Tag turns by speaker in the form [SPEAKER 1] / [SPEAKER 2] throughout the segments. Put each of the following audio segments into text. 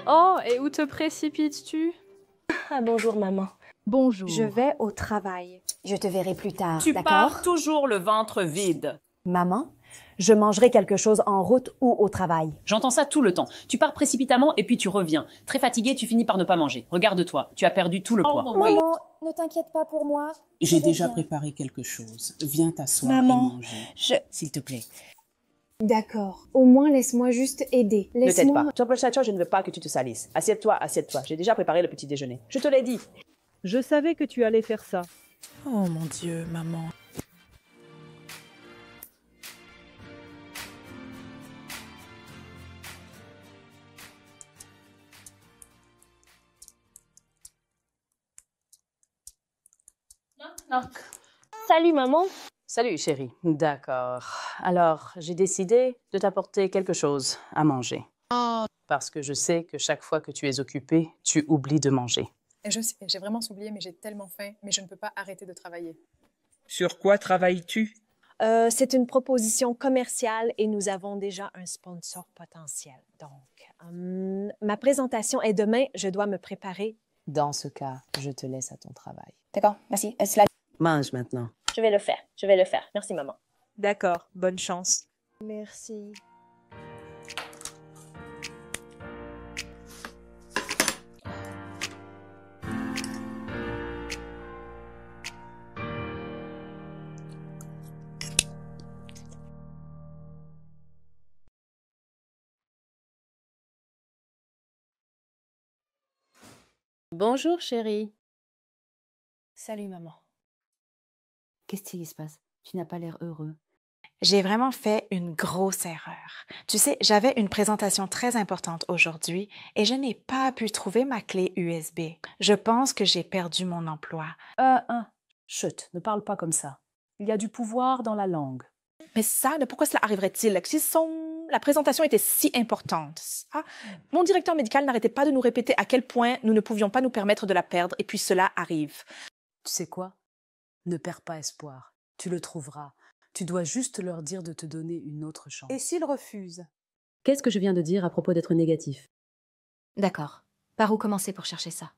[SPEAKER 1] Oh, et où te précipites-tu?
[SPEAKER 2] Ah, bonjour, maman.
[SPEAKER 1] Bonjour.
[SPEAKER 2] Je vais au travail.
[SPEAKER 3] Je te verrai plus tard,
[SPEAKER 4] Tu
[SPEAKER 3] d'accord?
[SPEAKER 4] pars toujours le ventre vide.
[SPEAKER 3] Maman, je mangerai quelque chose en route ou au travail.
[SPEAKER 4] J'entends ça tout le temps. Tu pars précipitamment et puis tu reviens. Très fatigué, tu finis par ne pas manger. Regarde-toi, tu as perdu tout le poids.
[SPEAKER 3] Maman, ne t'inquiète pas pour moi.
[SPEAKER 5] J'ai
[SPEAKER 3] Je vais
[SPEAKER 5] déjà
[SPEAKER 3] bien.
[SPEAKER 5] préparé quelque chose. Viens t'asseoir
[SPEAKER 2] Maman,
[SPEAKER 5] et manger.
[SPEAKER 2] je...
[SPEAKER 5] S'il te plaît.
[SPEAKER 2] D'accord. Au moins, laisse-moi juste aider.
[SPEAKER 6] Ne t'aide
[SPEAKER 2] Laisse-moi...
[SPEAKER 6] pas. Jean Paul Sartre, je ne veux pas que tu te salisses. Assieds-toi, assieds-toi. J'ai déjà préparé le petit déjeuner. Je te l'ai dit.
[SPEAKER 7] Je savais que tu allais faire ça.
[SPEAKER 8] Oh mon Dieu, maman.
[SPEAKER 2] Salut, maman.
[SPEAKER 6] Salut, chérie. D'accord. Alors, j'ai décidé de t'apporter quelque chose à manger. Parce que je sais que chaque fois que tu es occupée, tu oublies de manger.
[SPEAKER 9] Et je sais, j'ai vraiment oublié, mais j'ai tellement faim, mais je ne peux pas arrêter de travailler.
[SPEAKER 10] Sur quoi travailles-tu?
[SPEAKER 2] C'est une proposition commerciale et nous avons déjà un sponsor potentiel. Donc, ma présentation est demain. Je dois me préparer.
[SPEAKER 6] Dans ce cas, je te laisse à ton travail.
[SPEAKER 3] D'accord, merci. Cela...
[SPEAKER 6] Mange maintenant.
[SPEAKER 2] Je vais le faire. Je vais le faire. Merci, maman.
[SPEAKER 7] D'accord, bonne chance.
[SPEAKER 2] Merci.
[SPEAKER 6] Bonjour, chérie.
[SPEAKER 2] Salut, maman.
[SPEAKER 3] Qu'est-ce qui se passe? Tu n'as pas l'air heureux.
[SPEAKER 8] J'ai vraiment fait une grosse erreur. Tu sais, j'avais une présentation très importante aujourd'hui et je n'ai pas pu trouver ma clé USB. Je pense que j'ai perdu mon emploi.
[SPEAKER 6] Chut, ne parle pas comme ça. Il y a du pouvoir dans la langue.
[SPEAKER 8] Mais ça, pourquoi cela arriverait-il? La présentation était si importante. Ah, mon directeur médical n'arrêtait pas de nous répéter à quel point nous ne pouvions pas nous permettre de la perdre et puis cela arrive.
[SPEAKER 6] Tu sais quoi? Ne perds pas espoir. Tu le trouveras. Tu dois juste leur dire de te donner une autre chance.
[SPEAKER 8] Et s'il refuse?
[SPEAKER 11] Qu'est-ce que je viens de dire à propos d'être négatif?
[SPEAKER 3] D'accord. Par où commencer pour chercher ça?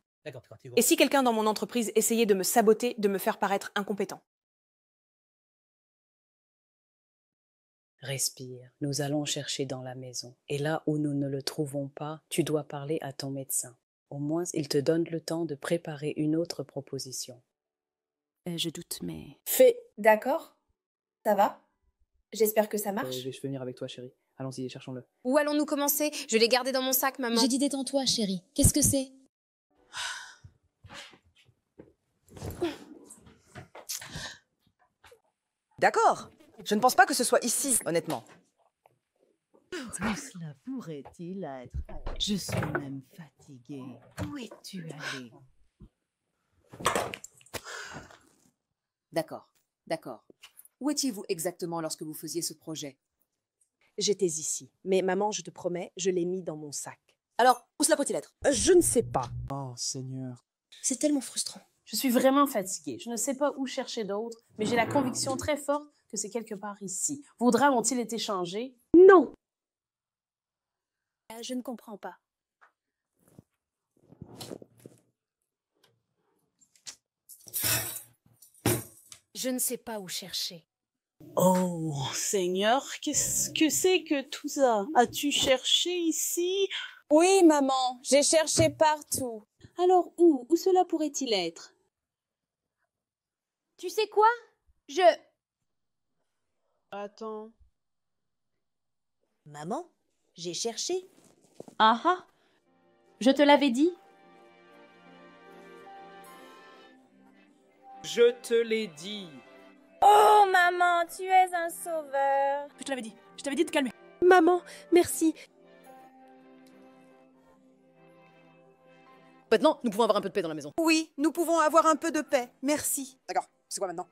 [SPEAKER 8] Et si quelqu'un dans mon entreprise essayait de me saboter, de me faire paraître incompétent?
[SPEAKER 6] Respire. Nous allons chercher dans la maison. Et là où nous ne le trouvons pas, tu dois parler à ton médecin. Au moins, il te donne le temps de préparer une autre proposition.
[SPEAKER 3] Je doute, mais...
[SPEAKER 2] Fais. D'accord. Ça va? J'espère que ça marche.
[SPEAKER 6] Je vais venir avec toi, chérie. Allons-y, cherchons-le.
[SPEAKER 12] Où allons-nous commencer? Je l'ai gardé dans mon sac, maman.
[SPEAKER 11] J'ai dit détends-toi, chérie. Qu'est-ce que c'est?
[SPEAKER 13] D'accord. Je ne pense pas que ce soit ici, honnêtement.
[SPEAKER 14] Où cela pourrait-il être? Je suis même fatiguée. Où es-tu allé?
[SPEAKER 15] D'accord, d'accord. Où étiez-vous exactement lorsque vous faisiez ce projet?
[SPEAKER 2] J'étais ici. Mais maman, je te promets, je l'ai mis dans mon sac.
[SPEAKER 13] Alors, où cela peut-il être?
[SPEAKER 2] Je ne sais pas.
[SPEAKER 5] Oh, Seigneur.
[SPEAKER 2] C'est tellement frustrant.
[SPEAKER 6] Je suis vraiment fatiguée. Je ne sais pas où chercher d'autres, mais j'ai la conviction très forte que c'est quelque part ici. Vos draps ont-ils été changés?
[SPEAKER 2] Non. Je ne comprends pas.
[SPEAKER 12] Je ne sais pas où chercher.
[SPEAKER 14] Oh, Seigneur, qu'est-ce que c'est que tout ça? As-tu cherché ici?
[SPEAKER 16] Oui, maman, j'ai cherché partout.
[SPEAKER 14] Alors où? Où cela pourrait-il être?
[SPEAKER 12] Tu sais quoi?
[SPEAKER 7] Attends.
[SPEAKER 2] Maman, j'ai cherché.
[SPEAKER 11] Ah ah! Je te l'avais dit.
[SPEAKER 10] Je te l'ai dit.
[SPEAKER 16] Oh, maman, tu es un sauveur.
[SPEAKER 8] Je te l'avais dit de te calmer.
[SPEAKER 2] Maman, merci.
[SPEAKER 13] Maintenant, nous pouvons avoir un peu de paix dans la maison. Oui, nous pouvons avoir un peu de paix. Merci. D'accord, c'est quoi maintenant?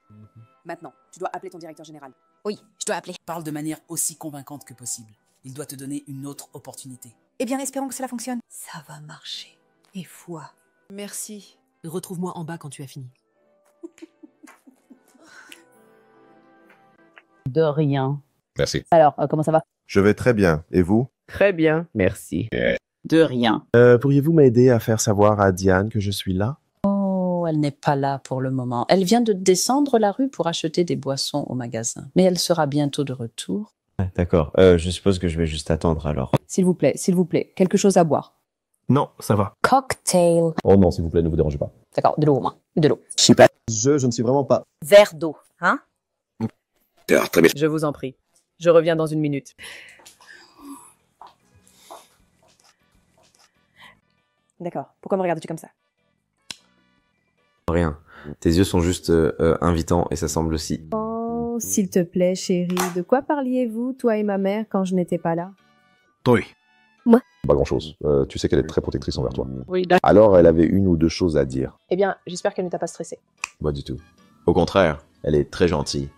[SPEAKER 13] Maintenant, tu dois appeler ton directeur général.
[SPEAKER 3] Oui, je dois appeler.
[SPEAKER 5] Parle de manière aussi convaincante que possible. Il doit te donner une autre opportunité.
[SPEAKER 3] Eh bien, espérons que cela fonctionne.
[SPEAKER 14] Ça va marcher. Et foi.
[SPEAKER 13] Merci.
[SPEAKER 11] Retrouve-moi en bas quand tu as fini.
[SPEAKER 17] De rien.
[SPEAKER 18] Merci.
[SPEAKER 17] Alors, comment ça va?
[SPEAKER 18] Je vais très bien. Et vous?
[SPEAKER 17] Très bien, merci.
[SPEAKER 6] De rien.
[SPEAKER 17] Pourriez-vous m'aider à faire savoir à Diane que je suis là?
[SPEAKER 6] Oh, elle n'est pas là pour le moment. Elle vient de descendre la rue pour acheter des boissons au magasin. Mais elle sera bientôt de retour.
[SPEAKER 17] D'accord, je suppose que je vais juste attendre alors.
[SPEAKER 11] S'il vous plaît, quelque chose à boire.
[SPEAKER 17] Non, ça va.
[SPEAKER 11] Cocktail.
[SPEAKER 18] Oh non, s'il vous plaît, ne vous dérangez pas.
[SPEAKER 11] D'accord, de l'eau au moins. De l'eau.
[SPEAKER 18] Super. Je ne suis vraiment pas...
[SPEAKER 3] Verre d'eau, hein?
[SPEAKER 18] Très bien.
[SPEAKER 19] Je vous en prie. Je reviens dans une minute.
[SPEAKER 3] D'accord. Pourquoi me regardes-tu comme ça?
[SPEAKER 20] Rien. Tes yeux sont juste invitants et ça semble aussi...
[SPEAKER 1] Oh, s'il te plaît, chérie, de quoi parliez-vous, toi et ma mère, quand je n'étais pas là?
[SPEAKER 18] Oui.
[SPEAKER 1] Moi?
[SPEAKER 18] Pas grand-chose. Tu sais qu'elle est très protectrice envers toi.
[SPEAKER 6] Oui, d'accord.
[SPEAKER 18] Alors, elle avait une ou deux choses à dire.
[SPEAKER 11] Eh bien, j'espère qu'elle ne t'a pas stressé.
[SPEAKER 20] Pas du tout. Au contraire, elle est très gentille.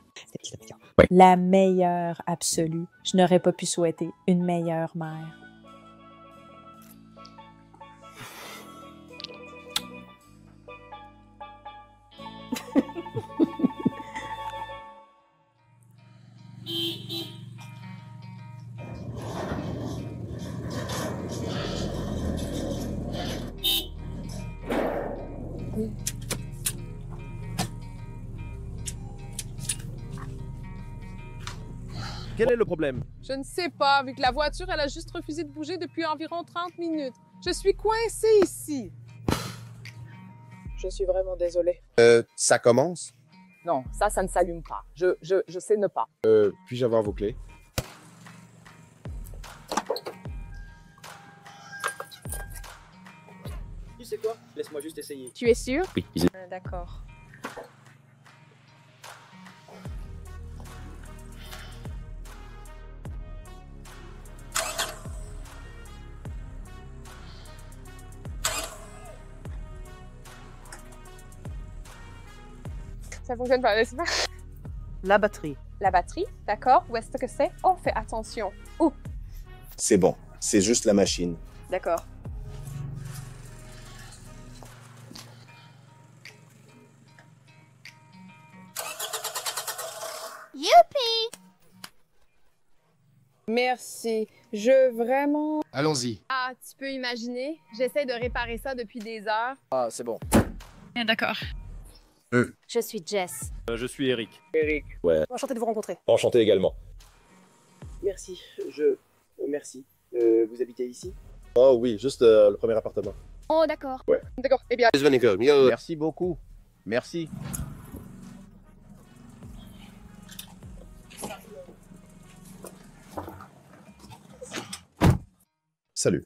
[SPEAKER 8] La meilleure absolue. Je n'aurais pas pu souhaiter une meilleure mère.
[SPEAKER 17] Quel est le problème?
[SPEAKER 9] Je ne sais pas, vu que la voiture, elle a juste refusé de bouger depuis environ 30 minutes. Je suis coincée ici. Je suis vraiment désolée.
[SPEAKER 21] Ça commence?
[SPEAKER 9] Non, ça ne s'allume pas. Je sais ne pas.
[SPEAKER 21] Puis-je avoir vos clés?
[SPEAKER 5] Tu sais quoi? Laisse-moi juste essayer.
[SPEAKER 1] Tu es sûr?
[SPEAKER 20] Oui.
[SPEAKER 1] D'accord.
[SPEAKER 9] Ça fonctionne pas, n'est-ce pas?
[SPEAKER 19] La batterie.
[SPEAKER 9] La batterie, d'accord. Où est-ce que c'est? Oh, fais attention. Où?
[SPEAKER 21] C'est bon. C'est juste la machine.
[SPEAKER 9] D'accord.
[SPEAKER 16] Youpi!
[SPEAKER 9] Merci. Je vraiment...
[SPEAKER 21] Allons-y.
[SPEAKER 1] Ah, tu peux imaginer, j'essaie de réparer ça depuis des heures.
[SPEAKER 5] Ah, c'est bon.
[SPEAKER 1] D'accord.
[SPEAKER 12] Je suis Jess.
[SPEAKER 5] Je suis Eric.
[SPEAKER 21] Eric.
[SPEAKER 18] Ouais.
[SPEAKER 1] Enchanté de vous rencontrer.
[SPEAKER 18] Enchanté également.
[SPEAKER 5] Merci. Merci. Vous habitez ici?
[SPEAKER 18] Oh oui, juste le premier appartement.
[SPEAKER 1] Oh, d'accord.
[SPEAKER 18] Ouais.
[SPEAKER 9] D'accord, eh bien...
[SPEAKER 21] Merci beaucoup. Merci.
[SPEAKER 18] Salut.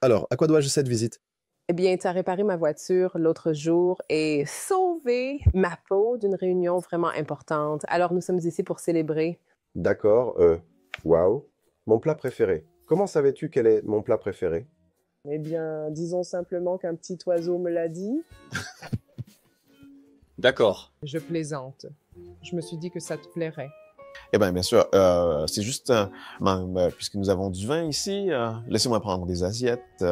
[SPEAKER 18] Alors, à quoi dois-je cette visite?
[SPEAKER 9] Eh bien, tu as réparé ma voiture l'autre jour et sauvé ma peau d'une réunion vraiment importante. Alors, nous sommes ici pour célébrer.
[SPEAKER 18] D'accord, waouh. Mon plat préféré. Comment savais-tu quel est mon plat préféré?
[SPEAKER 9] Eh bien, disons simplement qu'un petit oiseau me l'a dit.
[SPEAKER 21] D'accord.
[SPEAKER 9] Je plaisante. Je me suis dit que ça te plairait.
[SPEAKER 17] Eh bien, bien sûr, c'est juste, puisque nous avons du vin ici, laissez-moi prendre des assiettes,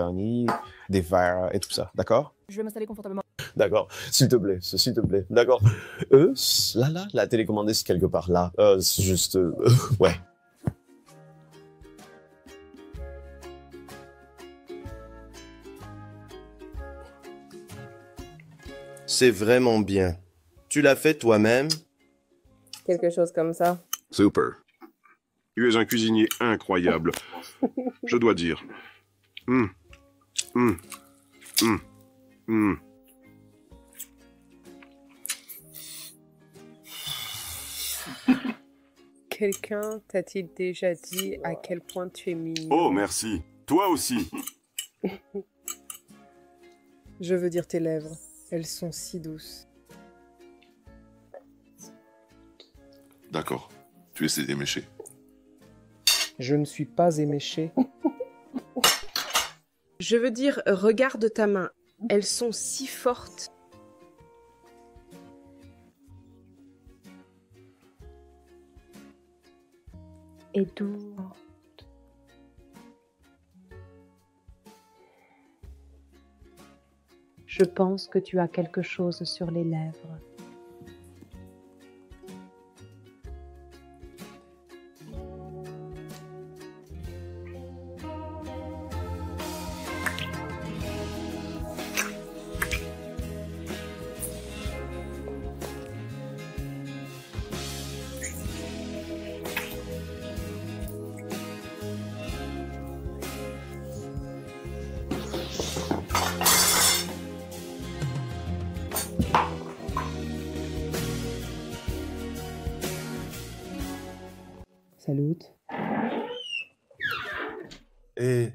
[SPEAKER 17] des verres et tout ça, d'accord?
[SPEAKER 1] Je vais m'installer confortablement.
[SPEAKER 17] D'accord, s'il te plaît, d'accord. Là, la télécommande est quelque part là, c'est juste, ouais.
[SPEAKER 21] C'est vraiment bien. Tu l'as fait toi-même?
[SPEAKER 9] Quelque chose comme ça.
[SPEAKER 22] Super. Tu es un cuisinier incroyable. Je dois dire.
[SPEAKER 9] Quelqu'un t'a-t-il déjà dit à quel point tu es mignon?
[SPEAKER 22] Oh, merci. Toi aussi.
[SPEAKER 9] Je veux dire tes lèvres. Elles sont si douces.
[SPEAKER 22] D'accord. Tu essaies d'émécher.
[SPEAKER 9] Je ne suis pas éméché. Je veux dire, regarde ta main. Elles sont si fortes.
[SPEAKER 1] Et douce.
[SPEAKER 11] Je pense que tu as quelque chose sur les lèvres.
[SPEAKER 4] Salut.
[SPEAKER 15] Et,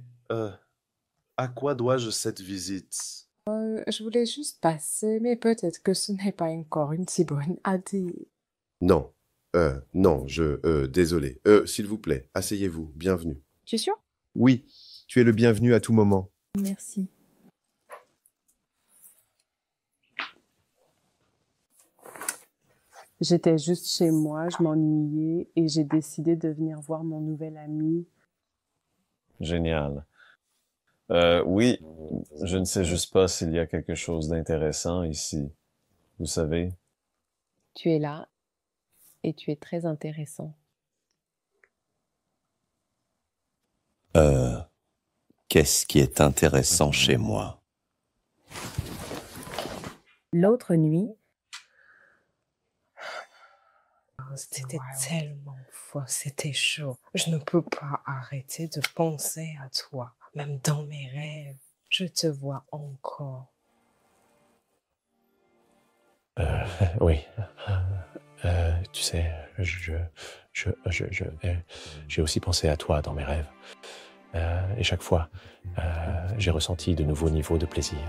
[SPEAKER 15] à quoi dois-je cette visite?
[SPEAKER 23] Je voulais juste passer, mais peut-être que ce n'est pas encore une si bonne idée.
[SPEAKER 18] Non. Non, désolé. S'il vous plaît, asseyez-vous. Bienvenue.
[SPEAKER 23] Tu es sûr?
[SPEAKER 18] Oui, tu es le bienvenu à tout moment.
[SPEAKER 4] Merci. J'étais juste chez moi, je m'ennuyais et j'ai décidé de venir voir mon nouvel ami.
[SPEAKER 24] Génial. Oui, je ne sais juste pas s'il y a quelque chose d'intéressant ici. Vous savez.
[SPEAKER 1] Tu es là et tu es très intéressant.
[SPEAKER 25] Qu'est-ce qui est intéressant chez moi?
[SPEAKER 1] L'autre nuit,
[SPEAKER 23] C'était tellement fort, c'était chaud. Je ne peux pas arrêter de penser à toi. Même dans mes rêves, je te vois encore.
[SPEAKER 26] Oui. Tu sais, j'ai aussi pensé à toi dans mes rêves. Et chaque fois, j'ai ressenti de nouveaux niveaux de plaisir.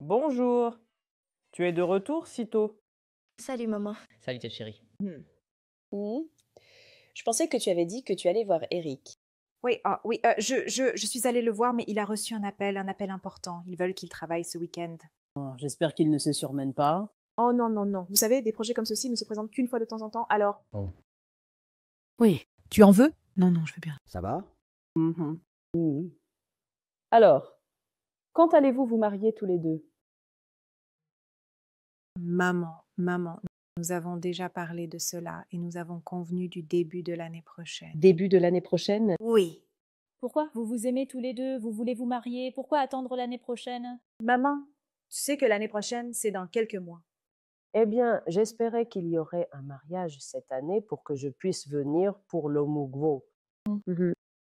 [SPEAKER 19] Bonjour. Tu es de retour si tôt?
[SPEAKER 12] Salut maman.
[SPEAKER 27] Salut ta chérie.
[SPEAKER 28] Je pensais que tu avais dit que tu allais voir Eric.
[SPEAKER 3] Oui, je suis allée le voir, mais il a reçu un appel important. Ils veulent qu'il travaille ce week-end.
[SPEAKER 19] Oh, j'espère qu'il ne se surmène pas.
[SPEAKER 3] Oh non, non, non. Vous savez, des projets comme ceci ne se présentent qu'une fois de temps en temps, alors...
[SPEAKER 26] Oh.
[SPEAKER 29] Oui. Tu en veux? Non, non, je veux bien.
[SPEAKER 27] Ça va?
[SPEAKER 19] Alors, quand allez-vous vous marier tous les deux?
[SPEAKER 3] Maman, nous avons déjà parlé de cela et nous avons convenu du début de l'année prochaine.
[SPEAKER 19] Début de l'année prochaine?
[SPEAKER 3] Oui.
[SPEAKER 12] Pourquoi? Vous vous aimez tous les deux, vous voulez vous marier, pourquoi attendre l'année prochaine?
[SPEAKER 3] Maman, tu sais que l'année prochaine, c'est dans quelques mois.
[SPEAKER 30] Eh bien, j'espérais qu'il y aurait un mariage cette année pour que je puisse venir pour l'Omugwo.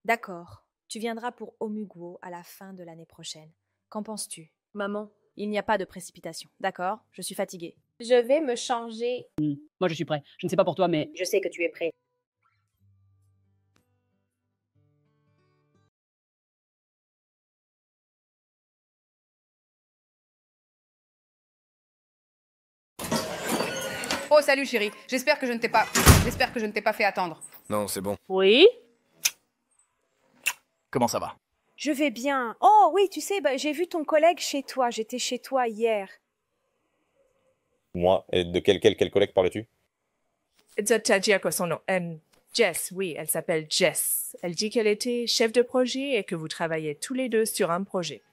[SPEAKER 2] D'accord. Tu viendras pour Omugwo à la fin de l'année prochaine. Qu'en penses-tu? Maman, il n'y a pas de précipitation, d'accord? Je suis fatiguée.
[SPEAKER 28] Je vais me changer.
[SPEAKER 19] Moi, je suis prêt. Je ne sais pas pour toi, mais...
[SPEAKER 28] Je sais que tu es prêt.
[SPEAKER 13] Oh, salut chérie. J'espère que je ne t'ai pas fait attendre.
[SPEAKER 31] Non, c'est bon.
[SPEAKER 19] Oui?
[SPEAKER 31] Comment ça va?
[SPEAKER 2] Je vais bien. Oh oui, tu sais, j'ai vu ton collègue chez toi. J'étais chez toi hier.
[SPEAKER 31] Moi? Et de quel collègue parles-tu?
[SPEAKER 32] T'as dit à quoi son nom? Jess, oui, elle s'appelle Jess. Elle dit qu'elle était chef de projet et que vous travaillez tous les deux sur un projet.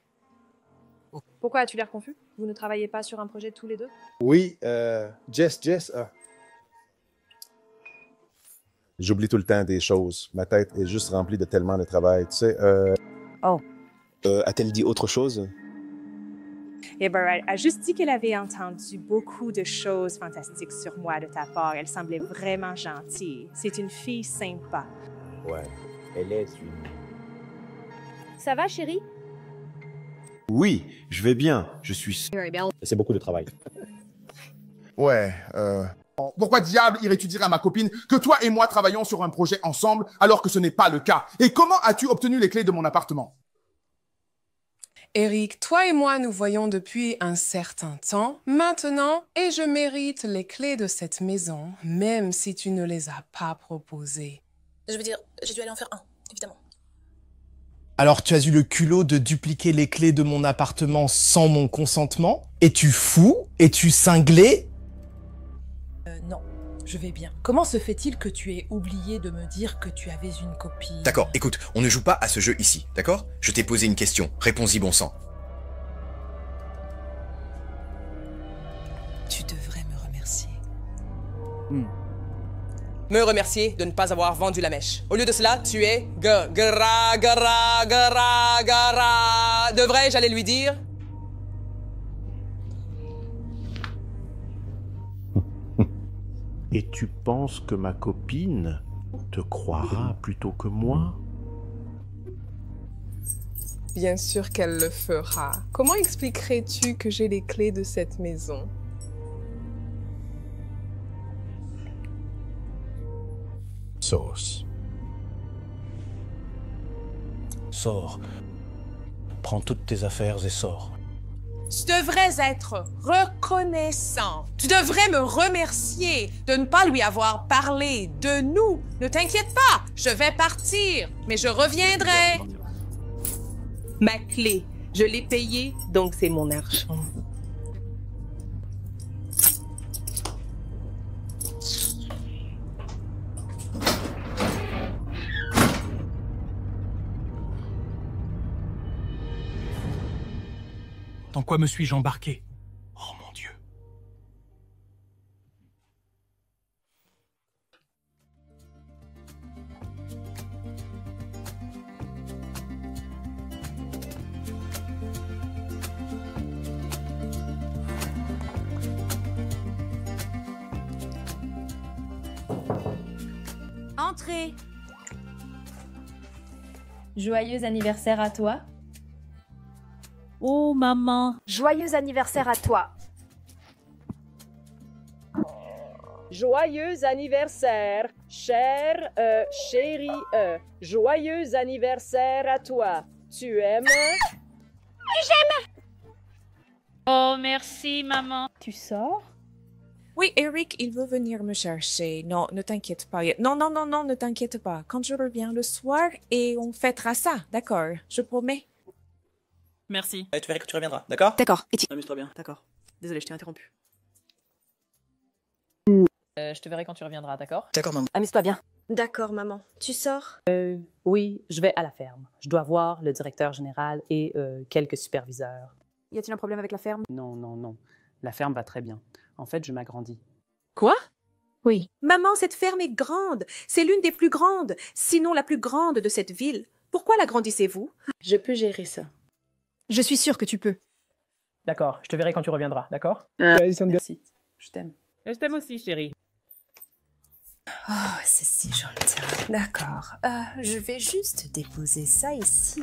[SPEAKER 2] Pourquoi as-tu l'air confus? Vous ne travaillez pas sur un projet tous les deux?
[SPEAKER 18] Oui, Jess. J'oublie tout le temps des choses. Ma tête est juste remplie de tellement de travail. Tu sais,
[SPEAKER 3] Oh.
[SPEAKER 31] A-t-elle dit autre chose?
[SPEAKER 32] Et elle a juste dit qu'elle avait entendu beaucoup de choses fantastiques sur moi de ta part. Elle semblait vraiment gentille. C'est une fille sympa.
[SPEAKER 31] Ouais, elle est une...
[SPEAKER 12] Ça va, chérie?
[SPEAKER 22] Oui, je vais bien. Je suis...
[SPEAKER 31] C'est beaucoup de travail.
[SPEAKER 33] Ouais, Pourquoi diable irais-tu dire à ma copine que toi et moi travaillons sur un projet ensemble alors que ce n'est pas le cas? Et comment as-tu obtenu les clés de mon appartement?
[SPEAKER 9] Eric, toi et moi nous voyons depuis un certain temps maintenant et je mérite les clés de cette maison, même si tu ne les as pas proposées.
[SPEAKER 34] Je veux dire, j'ai dû aller en faire un, évidemment.
[SPEAKER 35] Alors tu as eu le culot de dupliquer les clés de mon appartement sans mon consentement? Es-tu fou? Es-tu cinglé?
[SPEAKER 14] Non, je vais bien. Comment se fait-il que tu aies oublié de me dire que tu avais une copine?
[SPEAKER 36] D'accord, écoute, on ne joue pas à ce jeu ici, d'accord? Je t'ai posé une question, réponds-y bon sang.
[SPEAKER 14] Tu devrais me remercier.
[SPEAKER 1] me remercier de ne pas avoir vendu la mèche. Au lieu de cela, tu es Devrais-je aller lui dire?
[SPEAKER 4] Et tu penses que ma copine te croira plutôt que moi?
[SPEAKER 9] Bien sûr qu'elle le fera. Comment expliquerais-tu que j'ai les clés de cette maison?
[SPEAKER 26] Sauce. Sors. Prends toutes tes affaires et sors.
[SPEAKER 5] Tu devrais être reconnaissant. Tu devrais me remercier de ne pas lui avoir parlé de nous. Ne t'inquiète pas, je vais partir, mais je reviendrai.
[SPEAKER 6] Ma clé, je l'ai payée, donc c'est mon argent.
[SPEAKER 7] Dans quoi me suis-je embarqué? Oh mon Dieu.
[SPEAKER 12] Entrez. Joyeux anniversaire à toi. Oh, maman.
[SPEAKER 8] Joyeux anniversaire à toi.
[SPEAKER 10] Joyeux anniversaire, chérie. Joyeux anniversaire à toi. Tu aimes?
[SPEAKER 8] J'aime.
[SPEAKER 12] Oh, merci, maman. Tu sors?
[SPEAKER 6] Oui, Eric, il veut venir me chercher. Non, ne t'inquiète pas. Non, ne t'inquiète pas. Quand je reviens le soir, et on fêtera ça, d'accord? Je promets.
[SPEAKER 11] Merci. Tu verras que tu reviendras, d'accord?
[SPEAKER 8] D'accord. Et
[SPEAKER 11] amuse-toi bien.
[SPEAKER 8] D'accord. Désolée, je t'ai interrompu.
[SPEAKER 11] Je te verrai quand tu reviendras, d'accord?
[SPEAKER 8] D'accord, maman. Amuse-toi bien.
[SPEAKER 28] D'accord, maman. Tu sors?
[SPEAKER 30] Oui, je vais à la ferme. Je dois voir le directeur général et quelques superviseurs.
[SPEAKER 8] Y a-t-il un problème avec la ferme?
[SPEAKER 30] Non. La ferme va très bien. En fait, je m'agrandis.
[SPEAKER 6] Quoi?
[SPEAKER 8] Oui.
[SPEAKER 6] Maman, cette ferme est grande. C'est l'une des plus grandes, sinon la plus grande de cette ville. Pourquoi l'agrandissez-vous?
[SPEAKER 28] Je peux gérer ça.
[SPEAKER 8] Je suis sûre que tu peux.
[SPEAKER 11] D'accord, je te verrai quand tu reviendras, d'accord?
[SPEAKER 30] Merci. Je t'aime.
[SPEAKER 11] Je t'aime aussi, chérie.
[SPEAKER 28] Oh, c'est si gentil. D'accord. Je vais juste déposer ça ici.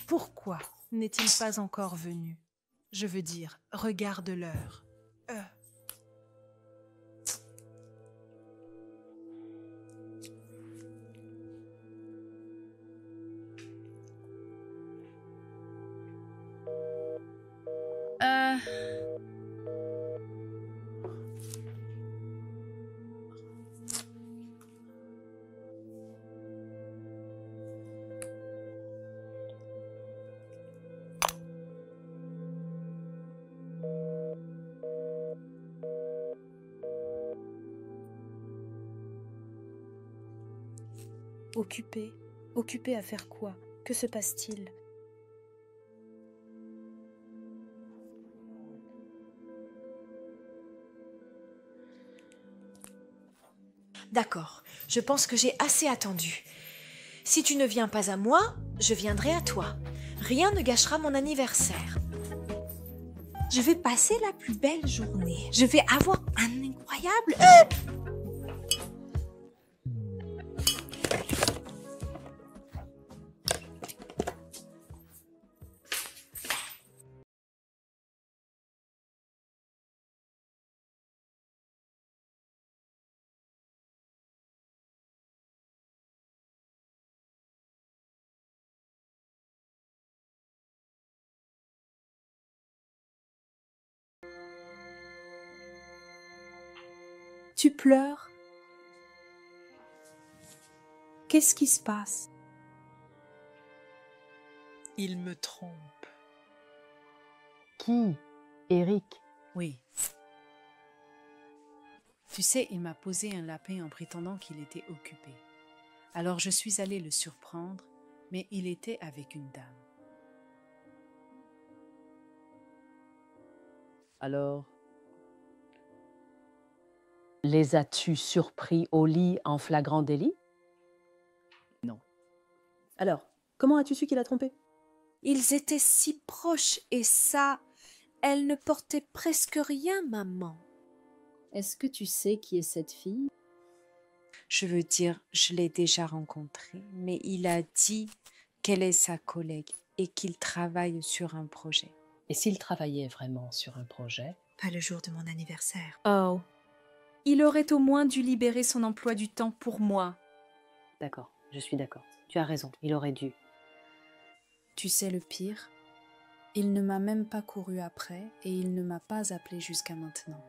[SPEAKER 3] Pourquoi n'est-il pas encore venu? Je veux dire, regarde l'heure.
[SPEAKER 2] Occupé? Occupé à faire quoi? Que se passe-t-il? D'accord, je pense que j'ai assez attendu. Si tu ne viens pas à moi, je viendrai à toi. Rien ne gâchera mon anniversaire. Je vais passer la plus belle journée. Je vais avoir un incroyable... Tu pleures? Qu'est-ce qui se passe?
[SPEAKER 29] Il me trompe.
[SPEAKER 30] Qui? Eric.
[SPEAKER 29] Oui. Tu sais, il m'a posé un lapin en prétendant qu'il était occupé. Alors je suis allée le surprendre,
[SPEAKER 3] Mais il était avec une dame.
[SPEAKER 30] Alors, les as-tu surpris au lit en flagrant délit?
[SPEAKER 8] Non. Alors, comment as-tu su qu'il a trompé?
[SPEAKER 2] Ils étaient si proches et ça, elle ne portait presque rien, maman.
[SPEAKER 28] Est-ce que tu sais qui est cette fille?
[SPEAKER 2] Je veux dire, je l'ai déjà rencontrée, mais il a dit qu'elle est sa collègue et qu'il travaille sur un projet.
[SPEAKER 30] Et s'il travaillait vraiment sur un projet?
[SPEAKER 2] Pas le jour de mon anniversaire.
[SPEAKER 8] Oh. Il aurait au moins dû libérer son emploi du temps pour moi.
[SPEAKER 30] D'accord, je suis d'accord. Tu as raison, il aurait dû.
[SPEAKER 3] Tu sais le pire? Il ne m'a même pas couru après et il ne m'a pas appelé jusqu'à maintenant.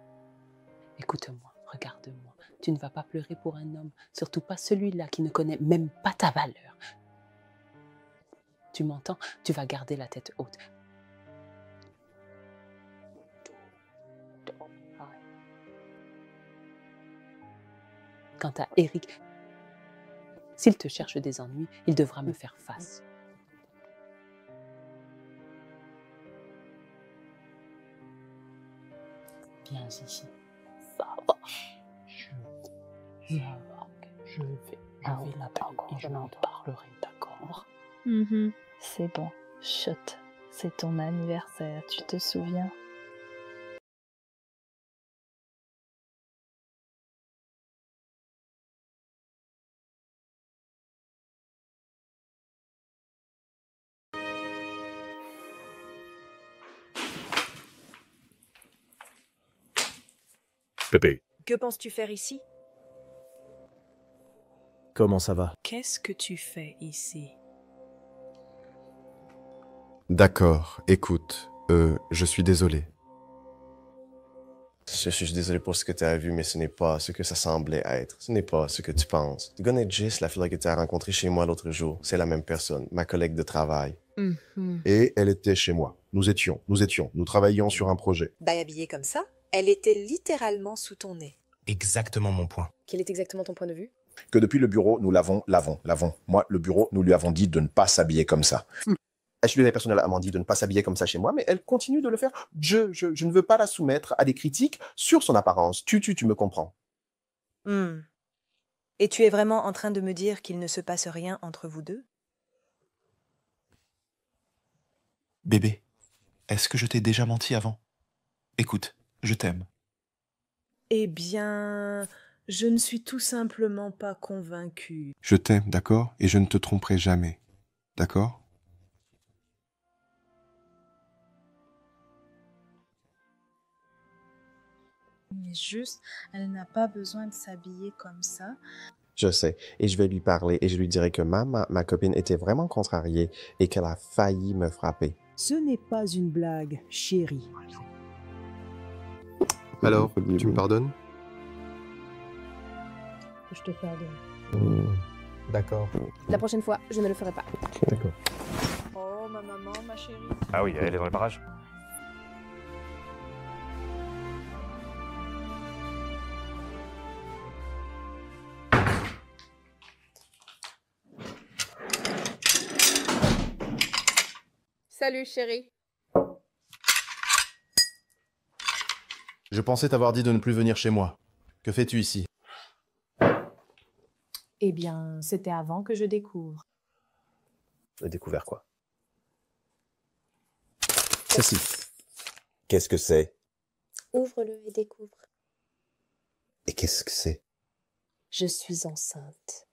[SPEAKER 30] Écoute-moi, regarde-moi. Tu ne vas pas pleurer pour un homme, surtout pas celui-là qui ne connaît même pas ta valeur. Tu m'entends? Tu vas garder la tête haute. Quant à Eric, s'il te cherche des ennuis, il devra me faire face. Viens ici. Ça va. Je vais l'appeler et je n'en parlerai, d'accord?
[SPEAKER 12] C'est bon. Chut. C'est ton anniversaire, tu te souviens?
[SPEAKER 4] Pépé,
[SPEAKER 2] Que penses-tu faire ici?
[SPEAKER 4] comment ça va?
[SPEAKER 3] Qu'est-ce que tu fais ici?
[SPEAKER 36] D'accord, écoute, je suis désolé.
[SPEAKER 4] Je suis désolé pour ce que tu as vu, mais ce n'est pas ce que ça semblait être. Ce n'est pas ce que tu penses. Tu connais Jess, la fille que tu as rencontrée chez moi l'autre jour. C'est la même personne, ma collègue de travail.
[SPEAKER 13] Et elle était chez moi. Nous travaillions sur un projet.
[SPEAKER 2] Bah, habillée comme ça, elle était littéralement sous ton nez.
[SPEAKER 15] Exactement mon point.
[SPEAKER 28] Quel est exactement ton point de vue?
[SPEAKER 13] Que depuis le bureau, nous l'avons. Moi, le bureau, nous lui avons dit de ne pas s'habiller comme ça.
[SPEAKER 4] Ashley, la personnelle m'a dit de ne pas s'habiller comme ça chez moi, mais elle continue de le faire. Je ne veux pas la soumettre à des critiques sur son apparence. Tu me comprends.
[SPEAKER 2] Et tu es vraiment en train de me dire qu'il ne se passe rien entre vous deux?
[SPEAKER 13] Bébé, est-ce que je t'ai déjà menti avant? Écoute, je t'aime.
[SPEAKER 2] Eh bien, je ne suis tout simplement pas convaincue.
[SPEAKER 13] Je t'aime, d'accord? Et je ne te tromperai jamais. D'accord?
[SPEAKER 3] Mais juste, elle n'a pas besoin de s'habiller comme ça.
[SPEAKER 4] Je sais, et je vais lui parler et je lui dirai que ma copine était vraiment contrariée et qu'elle a failli me frapper.
[SPEAKER 16] Ce n'est pas une blague, chérie.
[SPEAKER 13] Alors, tu me pardonnes?
[SPEAKER 28] Je te pardonne.
[SPEAKER 13] D'accord.
[SPEAKER 28] La prochaine fois, je ne le ferai pas.
[SPEAKER 13] D'accord.
[SPEAKER 2] Oh, ma maman, ma chérie.
[SPEAKER 15] Ah oui, elle est dans le barrage.
[SPEAKER 5] Salut, chérie.
[SPEAKER 35] Je pensais t'avoir dit de ne plus venir chez moi. Que fais-tu ici?
[SPEAKER 3] Eh bien, c'était avant que je découvre.
[SPEAKER 4] J'ai découvert quoi?
[SPEAKER 36] Ceci. Qu'est-ce que c'est?
[SPEAKER 28] Ouvre-le et découvre.
[SPEAKER 36] Et qu'est-ce que c'est?
[SPEAKER 28] Je suis enceinte.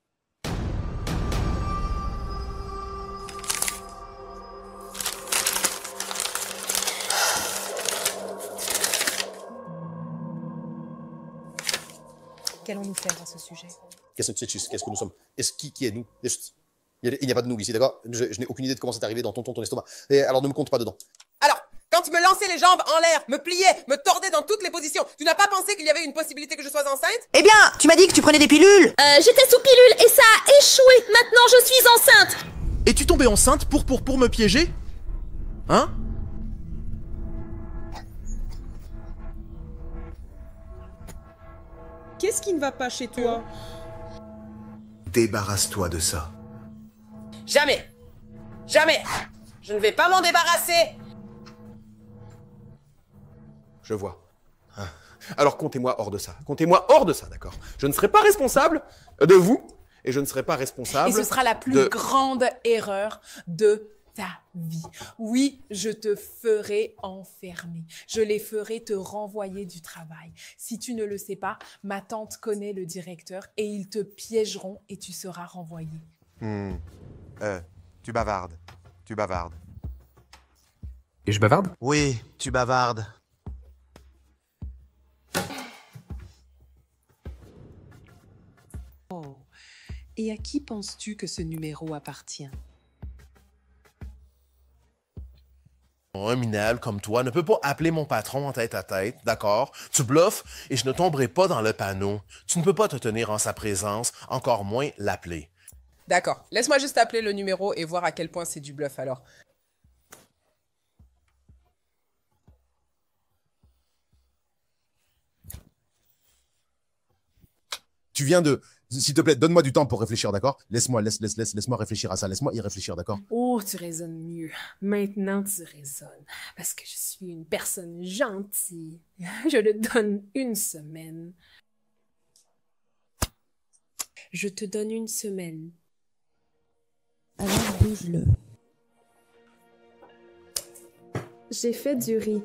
[SPEAKER 2] Qu'allons-nous faire à ce sujet?
[SPEAKER 36] Qu'est-ce que nous sommes? Qui est nous? Il n'y a pas de nous ici, d'accord? Je n'ai aucune idée de comment c'est arrivé dans ton estomac. Et alors ne me compte pas dedans.
[SPEAKER 1] Alors, quand tu me lançais les jambes en l'air, me pliais, me tordais dans toutes les positions, tu n'as pas pensé qu'il y avait une possibilité que je sois enceinte?
[SPEAKER 17] Eh bien, tu m'as dit que tu prenais des pilules.
[SPEAKER 28] J'étais sous pilule et ça a échoué. Maintenant, je suis enceinte.
[SPEAKER 35] Es-tu tombée enceinte pour me piéger? Hein?
[SPEAKER 18] Qu'est-ce qui ne va pas chez toi?
[SPEAKER 36] Débarrasse-toi de ça.
[SPEAKER 1] Jamais! Jamais! Je ne vais pas m'en débarrasser!
[SPEAKER 9] Je vois. Alors comptez-moi hors de ça. Comptez-moi hors de ça, d'accord? Je ne serai pas responsable de vous et je ne serai pas responsable
[SPEAKER 5] Et ce sera la plus grande erreur de ta vie. Oui, je te ferai enfermer. Je les ferai te renvoyer du travail. Si tu ne le sais pas, ma tante connaît le directeur et ils te piégeront et tu seras renvoyé.
[SPEAKER 13] Tu bavardes. Tu bavardes.
[SPEAKER 15] Et je bavarde?
[SPEAKER 17] Oui, tu bavardes.
[SPEAKER 14] Oh. Et à qui penses-tu que ce numéro appartient?
[SPEAKER 35] Un minable comme toi ne peut pas appeler mon patron en tête à tête, d'accord? Tu bluffes et je ne tomberai pas dans le panneau. Tu ne peux pas te tenir en sa présence, encore moins l'appeler.
[SPEAKER 1] D'accord. Laisse-moi juste appeler le numéro et voir à quel point c'est du bluff alors.
[SPEAKER 36] Tu viens de... S'il te plaît, donne-moi du temps pour réfléchir, d'accord? Laisse-moi réfléchir à ça. Laisse-moi y réfléchir, d'accord?
[SPEAKER 5] Oh, tu raisonnes mieux. Maintenant, tu raisonnes. Parce que je suis une personne gentille. Je te donne une semaine.
[SPEAKER 18] Je te donne une semaine. Alors bouge-le.
[SPEAKER 19] J'ai fait du riz.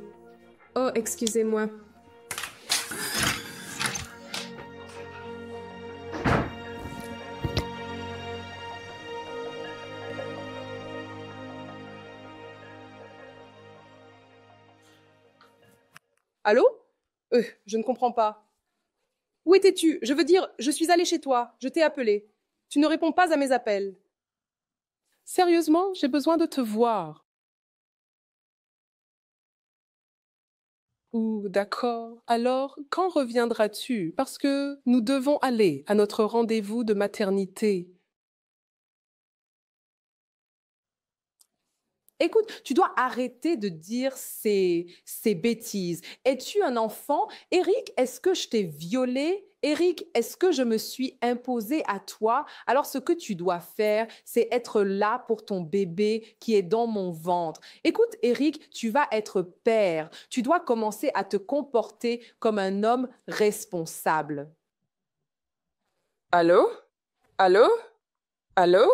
[SPEAKER 19] Oh, excusez-moi.
[SPEAKER 1] Allô? Je ne comprends pas. Où étais-tu? Je veux dire, je suis allée chez toi. Je t'ai appelé. Tu ne réponds pas à mes appels. Sérieusement, j'ai besoin de te voir. Ouh, d'accord. Alors, quand reviendras-tu? Parce que nous devons aller à notre rendez-vous de maternité. Écoute, tu dois arrêter de dire ces bêtises. Es-tu un enfant? Eric, est-ce que je t'ai violé? Eric, est-ce que je me suis imposée à toi? Alors, ce que tu dois faire, c'est être là pour ton bébé qui est dans mon ventre. Écoute, Eric, tu vas être père. Tu dois commencer à te comporter comme un homme responsable. Allô? Allô? Allô?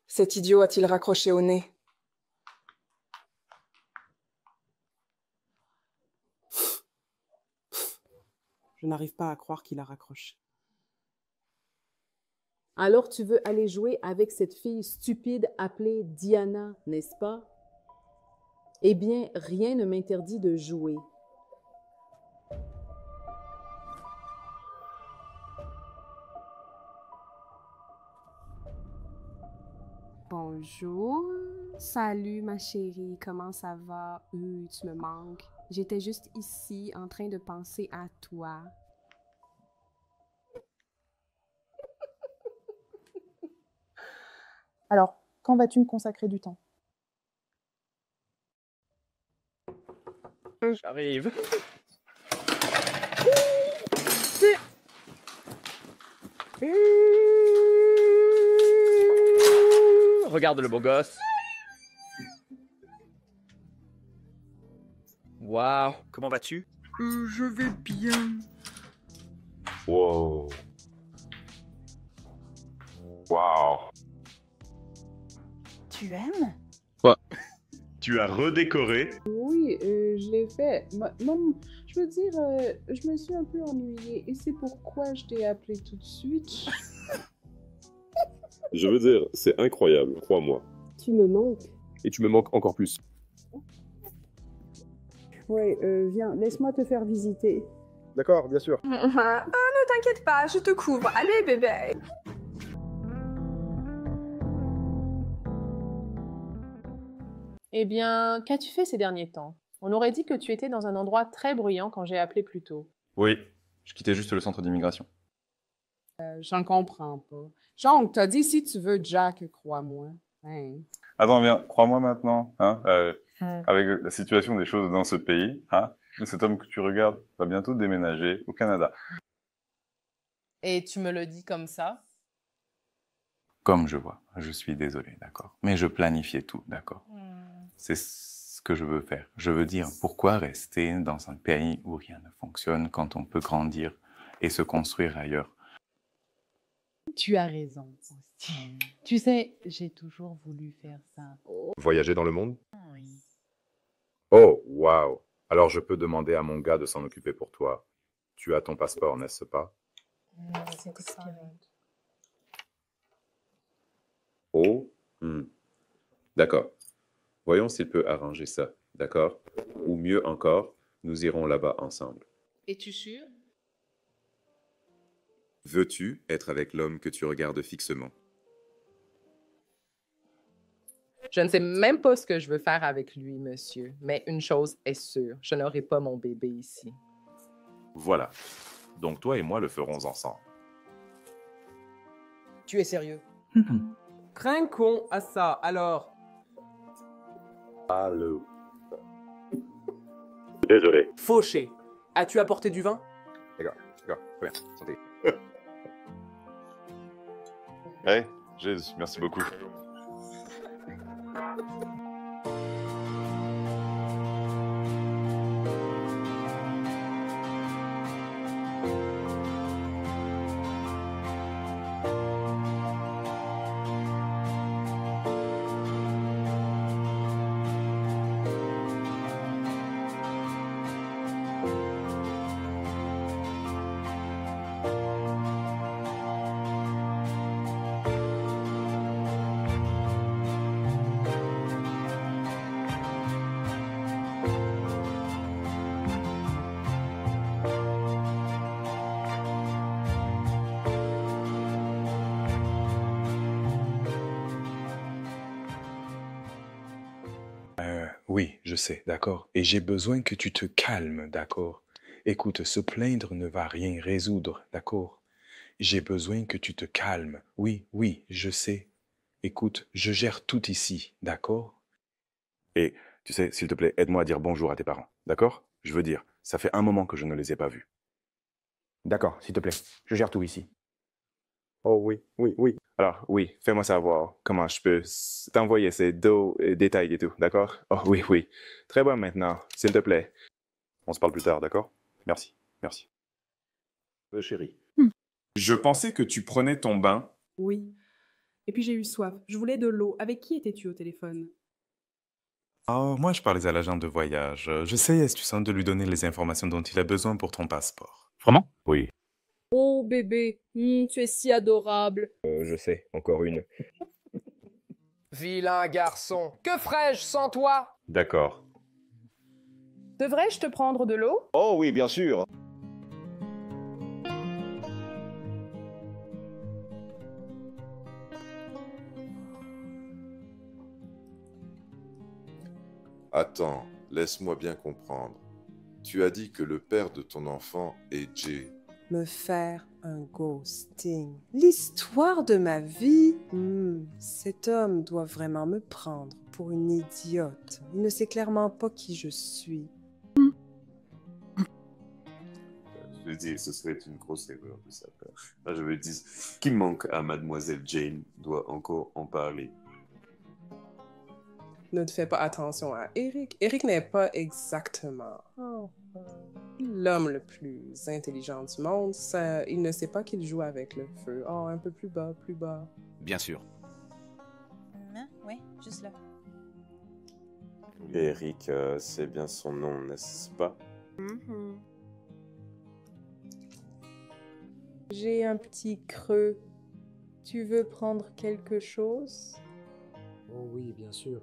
[SPEAKER 1] Cet idiot a-t-il raccroché au nez? Je n'arrive pas à croire qu'il a raccroché. Alors tu veux aller jouer avec cette fille stupide appelée Diana, n'est-ce pas? Eh bien, rien ne m'interdit de jouer.
[SPEAKER 19] Bonjour. Salut ma chérie, comment ça va? Tu me manques. J'étais juste ici en train de penser à toi.
[SPEAKER 3] Alors, quand vas-tu me consacrer du temps?
[SPEAKER 15] J'arrive. Regarde le beau gosse. Waouh, comment vas-tu?
[SPEAKER 20] Je vais bien.
[SPEAKER 21] Wow. Waouh.
[SPEAKER 12] Tu aimes?
[SPEAKER 21] Quoi? Tu as redécoré?
[SPEAKER 3] Oui, je l'ai fait. Non, je veux dire, je me suis un peu ennuyée et c'est pourquoi je t'ai appelé tout de suite.
[SPEAKER 21] Je veux dire, c'est incroyable, crois-moi.
[SPEAKER 20] Tu me manques.
[SPEAKER 21] Et tu me manques encore plus.
[SPEAKER 3] Ouais, viens, laisse-moi te faire visiter.
[SPEAKER 36] D'accord, bien sûr.
[SPEAKER 19] Ah, ne t'inquiète pas, je te couvre. Allez, bébé.
[SPEAKER 22] Eh bien, qu'as-tu fait ces derniers temps? On aurait dit que tu étais dans un endroit très bruyant quand j'ai appelé plus tôt.
[SPEAKER 23] Oui, je quittais juste le centre d'immigration.
[SPEAKER 3] J'en comprends pas. Jean, t'as dit si tu veux Jack, crois-moi. Hein?
[SPEAKER 23] Attends, viens, crois-moi maintenant, hein, avec la situation des choses dans ce pays, hein, cet homme que tu regardes va bientôt déménager au Canada.
[SPEAKER 22] Et tu me le dis comme ça?
[SPEAKER 23] Comme je vois, je suis désolé, d'accord. Mais je planifiais tout, d'accord. C'est ce que je veux faire. Je veux dire, pourquoi rester dans un pays où rien ne fonctionne quand on peut grandir et se construire ailleurs?
[SPEAKER 6] Tu as raison, Austin. Tu sais, j'ai toujours voulu faire ça.
[SPEAKER 21] Voyager dans le monde?
[SPEAKER 6] Oui.
[SPEAKER 21] Oh, waouh. Alors je peux demander à mon gars de s'en occuper pour toi. Tu as ton passeport, n'est-ce pas?
[SPEAKER 6] C'est expiré.
[SPEAKER 21] Oh, d'accord. Voyons s'il peut arranger ça, d'accord? Ou mieux encore, nous irons là-bas ensemble.
[SPEAKER 5] Es-tu sûr?
[SPEAKER 21] Veux-tu être avec l'homme que tu regardes fixement?
[SPEAKER 1] Je ne sais même pas ce que je veux faire avec lui, monsieur. Mais une chose est sûre, je n'aurai pas mon bébé ici.
[SPEAKER 21] Voilà. Donc toi et moi le ferons ensemble.
[SPEAKER 7] Tu es sérieux?
[SPEAKER 8] Trinquons à ça, alors.
[SPEAKER 21] Allô. Désolé.
[SPEAKER 8] Fauché, as-tu apporté du vin?
[SPEAKER 21] D'accord, très bien, santé.
[SPEAKER 23] Hey, Jésus, merci beaucoup.
[SPEAKER 10] Oui, je sais, d'accord. Et j'ai besoin que tu te calmes, d'accord. Écoute, se plaindre ne va rien résoudre, d'accord. J'ai besoin que tu te calmes. Oui, oui, je sais. Écoute, je gère tout ici, d'accord.
[SPEAKER 21] Et tu sais, s'il te plaît, aide-moi à dire bonjour à tes parents, d'accord? Je veux dire, ça fait un moment que je ne les ai pas vus.
[SPEAKER 15] D'accord, s'il te plaît. Je gère tout ici.
[SPEAKER 21] Oh oui, oui, oui. Alors, oui, fais-moi savoir comment je peux t'envoyer ces deux détails et tout, d'accord? Oh oui, oui. Très bien maintenant, s'il te plaît. On se parle plus tard, d'accord? Merci, merci. Chérie.
[SPEAKER 13] Je pensais que tu prenais ton bain.
[SPEAKER 11] Oui. Et puis j'ai eu soif. Je voulais de l'eau. Avec qui étais-tu au téléphone?
[SPEAKER 13] Oh, moi je parlais à l'agent de voyage. J'essayais, tu sens, de lui donner les informations dont il a besoin pour ton passeport.
[SPEAKER 15] Vraiment?
[SPEAKER 21] Oui.
[SPEAKER 16] Oh bébé, tu es si adorable.
[SPEAKER 15] Je sais, encore une.
[SPEAKER 7] Vilain garçon, que ferais-je sans toi?
[SPEAKER 21] D'accord.
[SPEAKER 11] Devrais-je te prendre de l'eau?
[SPEAKER 15] Oh oui, bien sûr.
[SPEAKER 16] Attends, laisse-moi bien comprendre. Tu as dit que le père de ton enfant est Jay.
[SPEAKER 14] Me faire un ghosting. L'histoire de ma vie. Cet homme doit vraiment me prendre pour une idiote. Il ne sait clairement pas qui je suis.
[SPEAKER 21] Je veux dire, ce serait une grosse erreur de sa part. Là, je veux dire, ce qui manque à Mademoiselle Jane doit encore en parler.
[SPEAKER 1] Ne te fais pas attention à Eric. Eric n'est pas exactement l'homme le plus intelligent du monde. Il ne sait pas qu'il joue avec le feu. Oh, un peu plus bas, plus bas.
[SPEAKER 15] Bien sûr.
[SPEAKER 2] Oui, juste là.
[SPEAKER 21] Eric, c'est bien son nom, n'est-ce pas?
[SPEAKER 14] J'ai un petit creux. Tu veux prendre quelque chose?
[SPEAKER 24] Oh oui, bien sûr.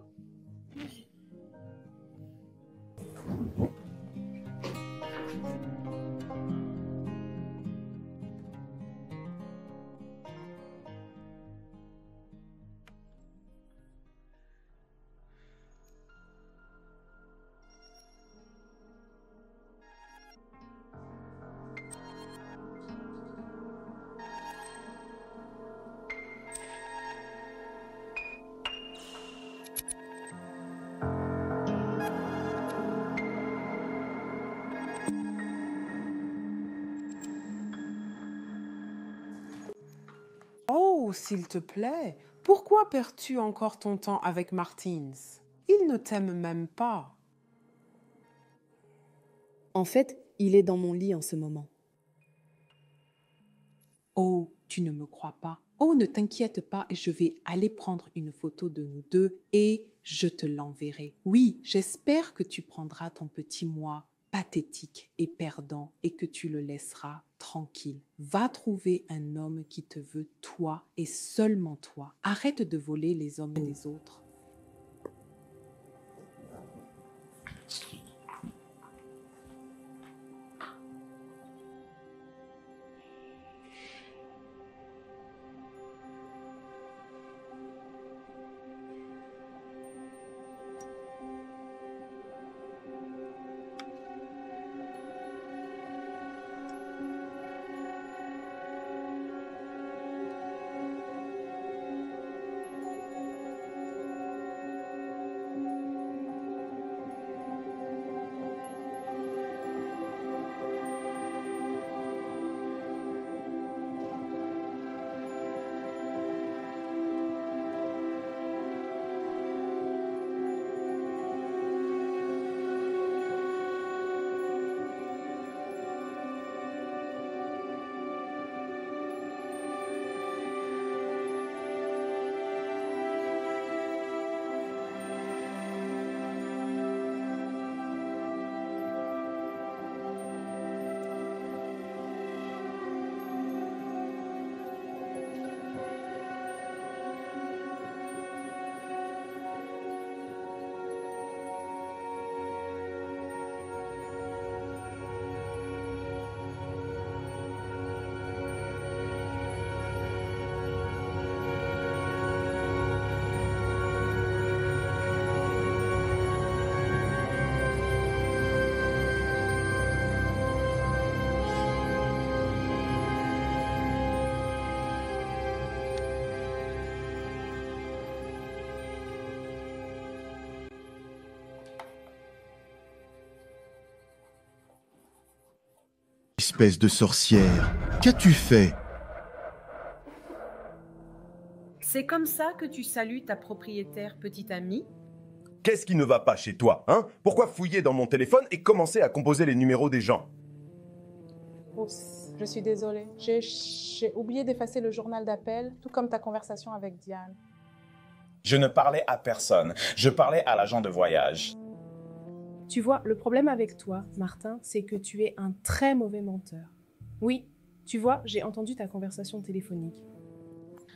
[SPEAKER 4] Oh, s'il te plaît, pourquoi perds-tu encore ton temps avec Martins? Il ne t'aime même pas.
[SPEAKER 11] En fait, il est dans mon lit en ce moment.
[SPEAKER 1] Oh, tu ne me crois pas. Oh, ne t'inquiète pas, je vais aller prendre une photo de nous deux et je te l'enverrai. Oui, j'espère que tu prendras ton petit moi pathétique et perdant et que tu le laisseras tranquille. Va trouver un homme qui te veut toi et seulement toi. Arrête de voler les hommes des autres.
[SPEAKER 9] Espèce de sorcière, qu'as-tu fait?
[SPEAKER 11] C'est comme ça que tu salues ta propriétaire petite amie?
[SPEAKER 12] Qu'est-ce qui ne va pas chez toi, hein? Pourquoi fouiller dans mon téléphone et commencer à composer les numéros des gens?
[SPEAKER 22] Oups, je suis désolée. J'ai oublié d'effacer le journal d'appel, tout comme ta conversation avec Diane.
[SPEAKER 17] Je ne parlais à personne. Je parlais à l'agent de voyage.
[SPEAKER 11] Tu vois, le problème avec toi, Martin, c'est que tu es un très mauvais menteur. Oui, tu vois, j'ai entendu ta conversation téléphonique.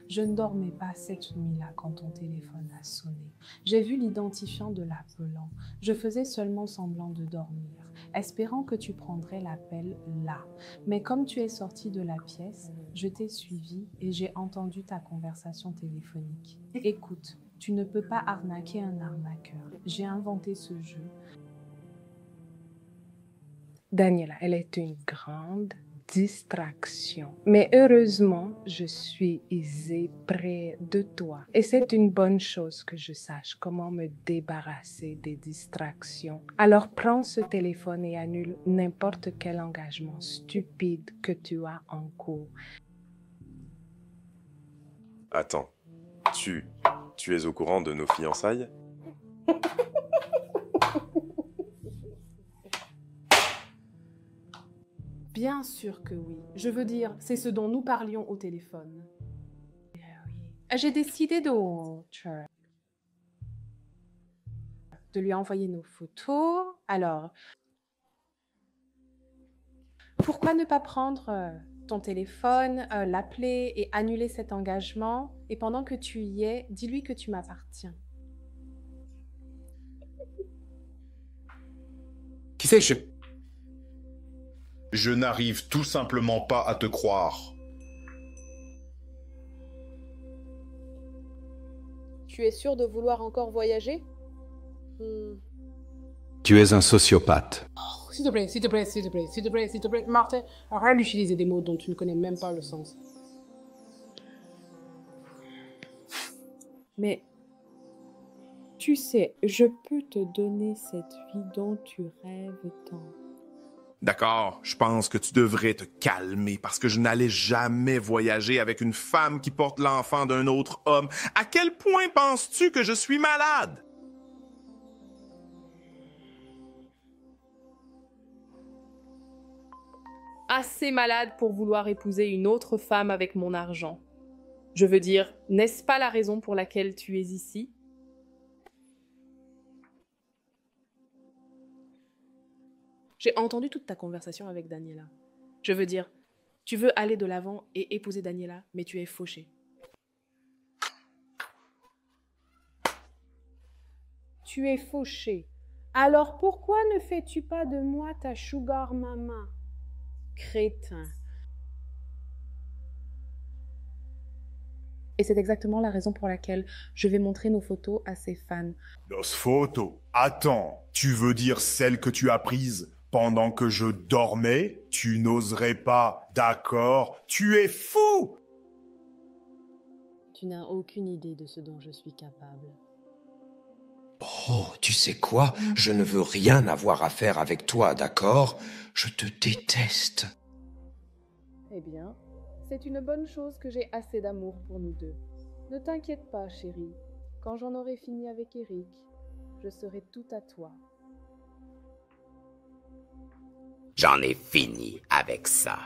[SPEAKER 11] Je ne dormais pas cette nuit-là quand ton téléphone a sonné. J'ai vu l'identifiant de l'appelant. Je faisais seulement semblant de dormir, espérant que tu prendrais l'appel là. Mais comme tu es sorti de la pièce, je t'ai suivi et j'ai entendu ta conversation téléphonique. Écoute, tu ne peux pas arnaquer un arnaqueur. J'ai inventé ce jeu. Daniela, elle est une grande distraction. Mais heureusement, je suis ici près de toi. Et c'est une bonne chose que je sache comment me débarrasser des distractions. Alors prends ce téléphone et annule n'importe quel engagement stupide que tu as en cours.
[SPEAKER 12] Attends, tu es au courant de nos fiançailles?
[SPEAKER 11] Bien sûr que oui. Je veux dire, c'est ce dont nous parlions au téléphone. J'ai décidé de lui envoyer nos photos. Alors, pourquoi ne pas prendre ton téléphone, l'appeler et annuler cet engagement? Et pendant que tu y es, dis-lui que tu m'appartiens.
[SPEAKER 18] Qui sais, je n'arrive tout simplement pas à te croire.
[SPEAKER 25] Tu es sûr de vouloir encore voyager?
[SPEAKER 26] Tu es un sociopathe.
[SPEAKER 6] Oh, s'il te plaît, s'il te plaît, s'il te plaît, s'il te plaît, s'il te plaît. Martin, arrête d'utiliser des mots dont tu ne connais même pas le sens.
[SPEAKER 11] Mais, tu sais, je peux te donner cette vie dont tu rêves tant.
[SPEAKER 18] D'accord, je pense que tu devrais te calmer parce que je n'allais jamais voyager avec une femme qui porte l'enfant d'un autre homme. À quel point penses-tu que je suis malade?
[SPEAKER 11] Assez malade pour vouloir épouser une autre femme avec mon argent. Je veux dire, n'est-ce pas la raison pour laquelle tu es ici? J'ai entendu toute ta conversation avec Daniela. Je veux dire, tu veux aller de l'avant et épouser Daniela, mais tu es fauché.
[SPEAKER 22] Tu es fauché. Alors pourquoi ne fais-tu pas de moi ta sugar mama? Crétin.
[SPEAKER 11] Et c'est exactement la raison pour laquelle je vais montrer nos photos à ses fans.
[SPEAKER 3] Los photos. Attends, tu veux dire celles que tu as prises pendant que je dormais? Tu n'oserais pas, d'accord? Tu es fou!
[SPEAKER 5] Tu n'as aucune idée de ce dont je suis capable.
[SPEAKER 8] Oh, tu sais quoi? Je ne veux rien avoir à faire avec toi, d'accord? Je te déteste.
[SPEAKER 25] Eh bien, c'est une bonne chose que j'ai assez d'amour pour nous deux. Ne t'inquiète pas, chérie. Quand j'en aurai fini avec Eric, je serai tout à toi.
[SPEAKER 19] J'en ai fini avec ça.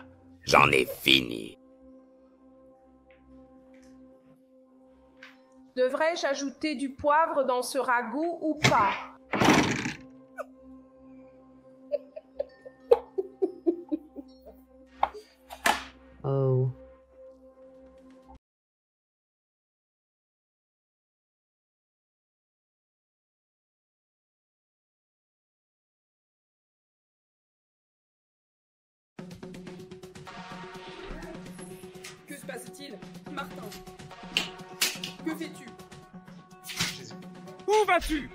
[SPEAKER 19] J'en ai fini.
[SPEAKER 22] Devrais-je ajouter du poivre dans ce ragoût ou pas?
[SPEAKER 5] Oh.
[SPEAKER 20] Que se passe-t-il? Martin, que fais-tu?
[SPEAKER 23] Où vas-tu?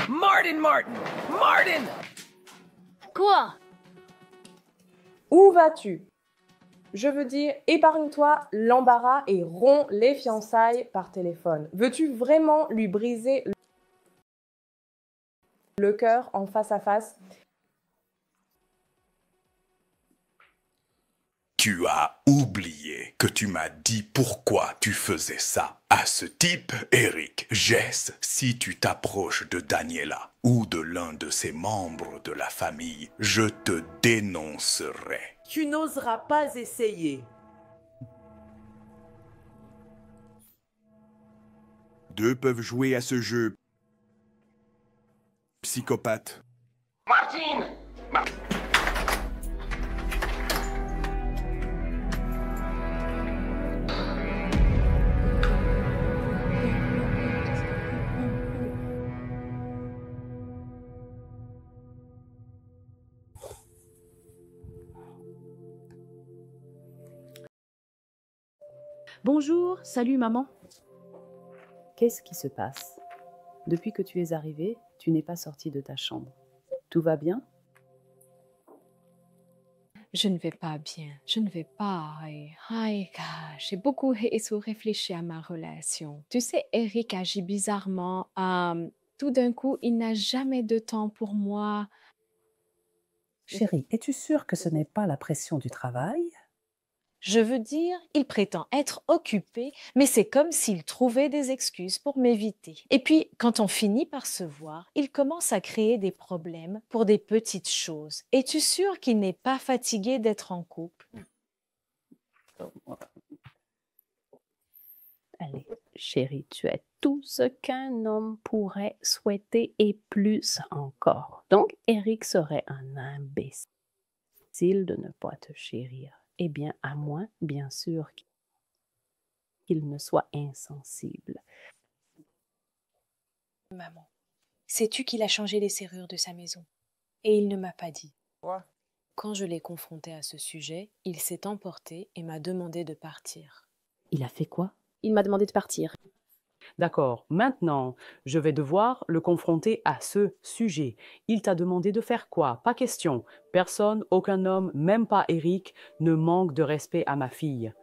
[SPEAKER 7] Martin! Martin!
[SPEAKER 25] Quoi?
[SPEAKER 1] Où vas-tu? Je veux dire, épargne-toi l'embarras et romps les fiançailles par téléphone. Veux-tu vraiment lui briser le cœur en face à face?
[SPEAKER 18] Tu as oublié que tu m'as dit pourquoi tu faisais ça à ce type, Eric. Jess, si tu t'approches de Daniela ou de l'un de ses membres de la famille, je te dénoncerai.
[SPEAKER 27] Tu n'oseras pas essayer.
[SPEAKER 3] Deux peuvent jouer à ce jeu. Psychopathe.
[SPEAKER 7] Martine!
[SPEAKER 6] Bonjour, salut maman. Qu'est-ce qui se passe? Depuis que tu es arrivée, tu n'es pas sortie de ta chambre. Tout va bien?
[SPEAKER 28] Je ne vais pas bien, je ne vais pas. J'ai beaucoup réfléchi à ma relation. Tu sais, Eric agit bizarrement. Tout d'un coup, il n'a jamais de temps pour moi.
[SPEAKER 29] Chérie, es-tu sûre que ce n'est pas la pression du travail?
[SPEAKER 2] Je veux dire, il prétend être occupé, mais c'est comme s'il trouvait des excuses pour m'éviter. Et puis, quand on finit par se voir, il commence à créer des problèmes pour des petites choses. Es-tu sûre qu'il n'est pas fatigué d'être en couple?
[SPEAKER 29] Allez, chérie, tu es tout ce qu'un homme pourrait souhaiter et plus encore. Donc, Eric serait un imbécile de ne pas te chérir. Eh bien, à moins, bien sûr, qu'il ne soit insensible.
[SPEAKER 2] Maman, sais-tu qu'il a changé les serrures de sa maison? Et il ne m'a pas dit.
[SPEAKER 7] Quoi?
[SPEAKER 2] Quand je l'ai confronté à ce sujet, il s'est emporté et m'a demandé de partir.
[SPEAKER 29] Il a fait quoi?
[SPEAKER 6] Il m'a demandé de partir. D'accord, maintenant, je vais devoir le confronter à ce sujet. Il t'a demandé de faire quoi? Pas question. Personne, aucun homme, même pas Eric, ne manque de respect à ma fille.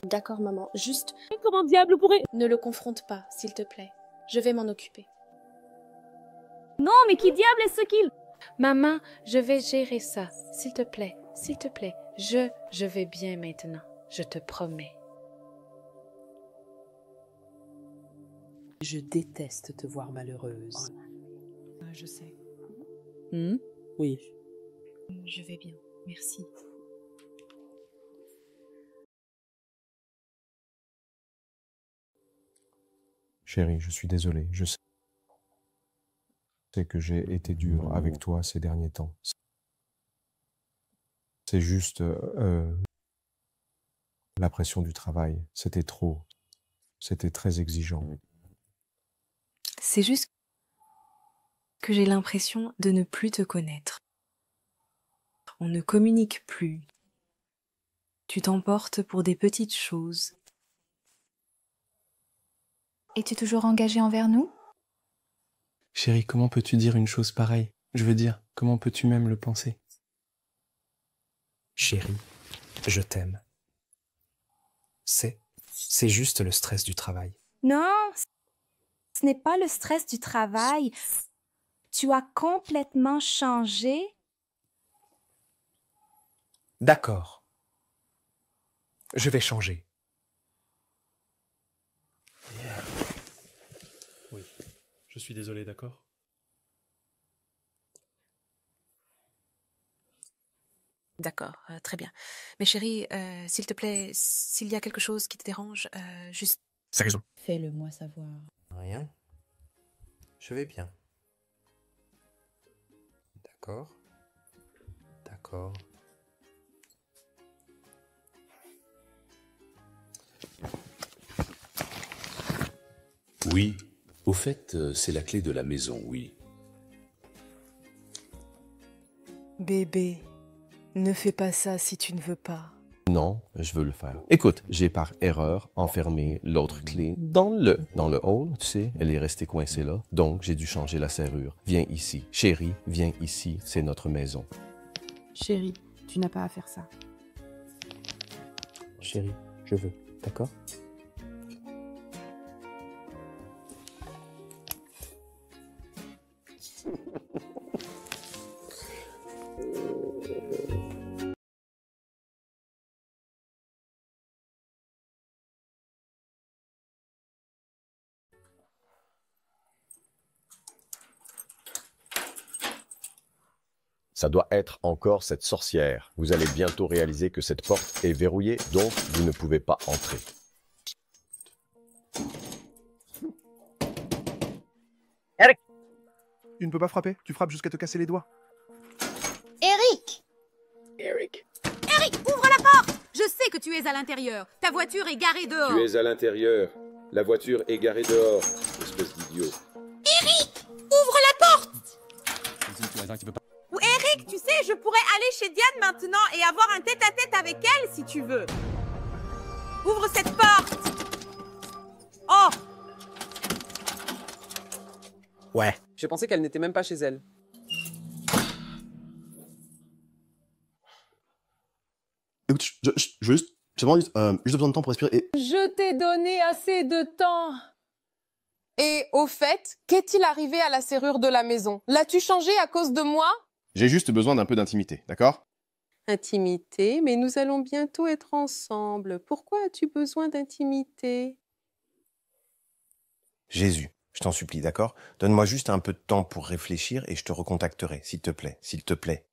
[SPEAKER 2] D'accord, maman. Juste,
[SPEAKER 28] Comment diable pourrait...
[SPEAKER 2] ne le confronte pas, s'il te plaît. Je vais m'en occuper.
[SPEAKER 28] Non, mais qui diable est-ce qu'il...
[SPEAKER 2] Maman, je vais gérer ça. S'il te plaît, s'il te plaît. Je vais bien maintenant. Je te promets.
[SPEAKER 6] Je déteste te voir malheureuse.
[SPEAKER 2] Je sais.
[SPEAKER 6] Oui.
[SPEAKER 2] Je vais bien. Merci.
[SPEAKER 4] Chérie, je suis désolé. Je sais que j'ai été dur avec toi ces derniers temps. C'est juste la pression du travail. C'était trop. C'était très exigeant.
[SPEAKER 2] C'est juste que j'ai l'impression de ne plus te connaître. On ne communique plus. Tu t'emportes pour des petites choses.
[SPEAKER 10] Es-tu toujours engagé envers nous?
[SPEAKER 13] Chérie, comment peux-tu dire une chose pareille? Je veux dire, comment peux-tu même le penser?
[SPEAKER 14] Chérie, je t'aime. C'est juste le stress du travail.
[SPEAKER 15] Non, ce n'est pas le stress du travail. Tu as complètement changé.
[SPEAKER 14] D'accord. Je vais changer.
[SPEAKER 13] Oui, je suis désolé, d'accord?
[SPEAKER 16] D'accord, très bien. Mais chérie, s'il te plaît, s'il y a quelque chose qui te dérange, juste...
[SPEAKER 14] Sérieusement.
[SPEAKER 5] Fais-le moi savoir.
[SPEAKER 14] Rien. Je vais bien. D'accord. D'accord.
[SPEAKER 21] Oui. Au fait, c'est la clé de la maison, oui.
[SPEAKER 2] Bébé, ne fais pas ça si tu ne veux pas.
[SPEAKER 12] Non, je veux le faire. Écoute, j'ai par erreur enfermé l'autre clé dans le hall, tu sais, elle est restée coincée là, donc j'ai dû changer la serrure. Viens ici. Chérie, viens ici, c'est notre maison.
[SPEAKER 11] Chérie, tu n'as pas à faire ça.
[SPEAKER 14] Chérie, je veux, d'accord?
[SPEAKER 12] Ça doit être encore cette sorcière. Vous allez bientôt réaliser que cette porte est verrouillée, donc vous ne pouvez pas entrer.
[SPEAKER 23] Eric! Tu ne peux pas frapper, tu frappes jusqu'à te casser les doigts.
[SPEAKER 24] Eric!
[SPEAKER 14] Eric.
[SPEAKER 24] Eric, ouvre la porte! Je sais que tu es à l'intérieur. Ta voiture est garée dehors.
[SPEAKER 30] Tu es à l'intérieur. La voiture est garée dehors. Espèce d'idiot.
[SPEAKER 24] Eric! Ouvre la porte!
[SPEAKER 1] Ou Eric, tu sais, je pourrais aller chez Diane maintenant et avoir un tête-à-tête avec elle si tu veux. Ouvre cette porte! Oh!
[SPEAKER 14] Ouais.
[SPEAKER 31] Je pensais qu'elle n'était même pas chez elle.
[SPEAKER 32] Écoute, j'ai vraiment juste besoin de temps pour respirer et...
[SPEAKER 1] Je t'ai donné assez de temps. Et au fait, qu'est-il arrivé à la serrure de la maison? L'as-tu changée à cause de moi?
[SPEAKER 32] J'ai juste besoin d'un peu d'intimité, d'accord?
[SPEAKER 1] Intimité, mais nous allons bientôt être ensemble. Pourquoi as-tu besoin d'intimité?
[SPEAKER 8] Jésus, je t'en supplie, d'accord? Donne-moi juste un peu de temps pour réfléchir et je te recontacterai, s'il te plaît, s'il te plaît.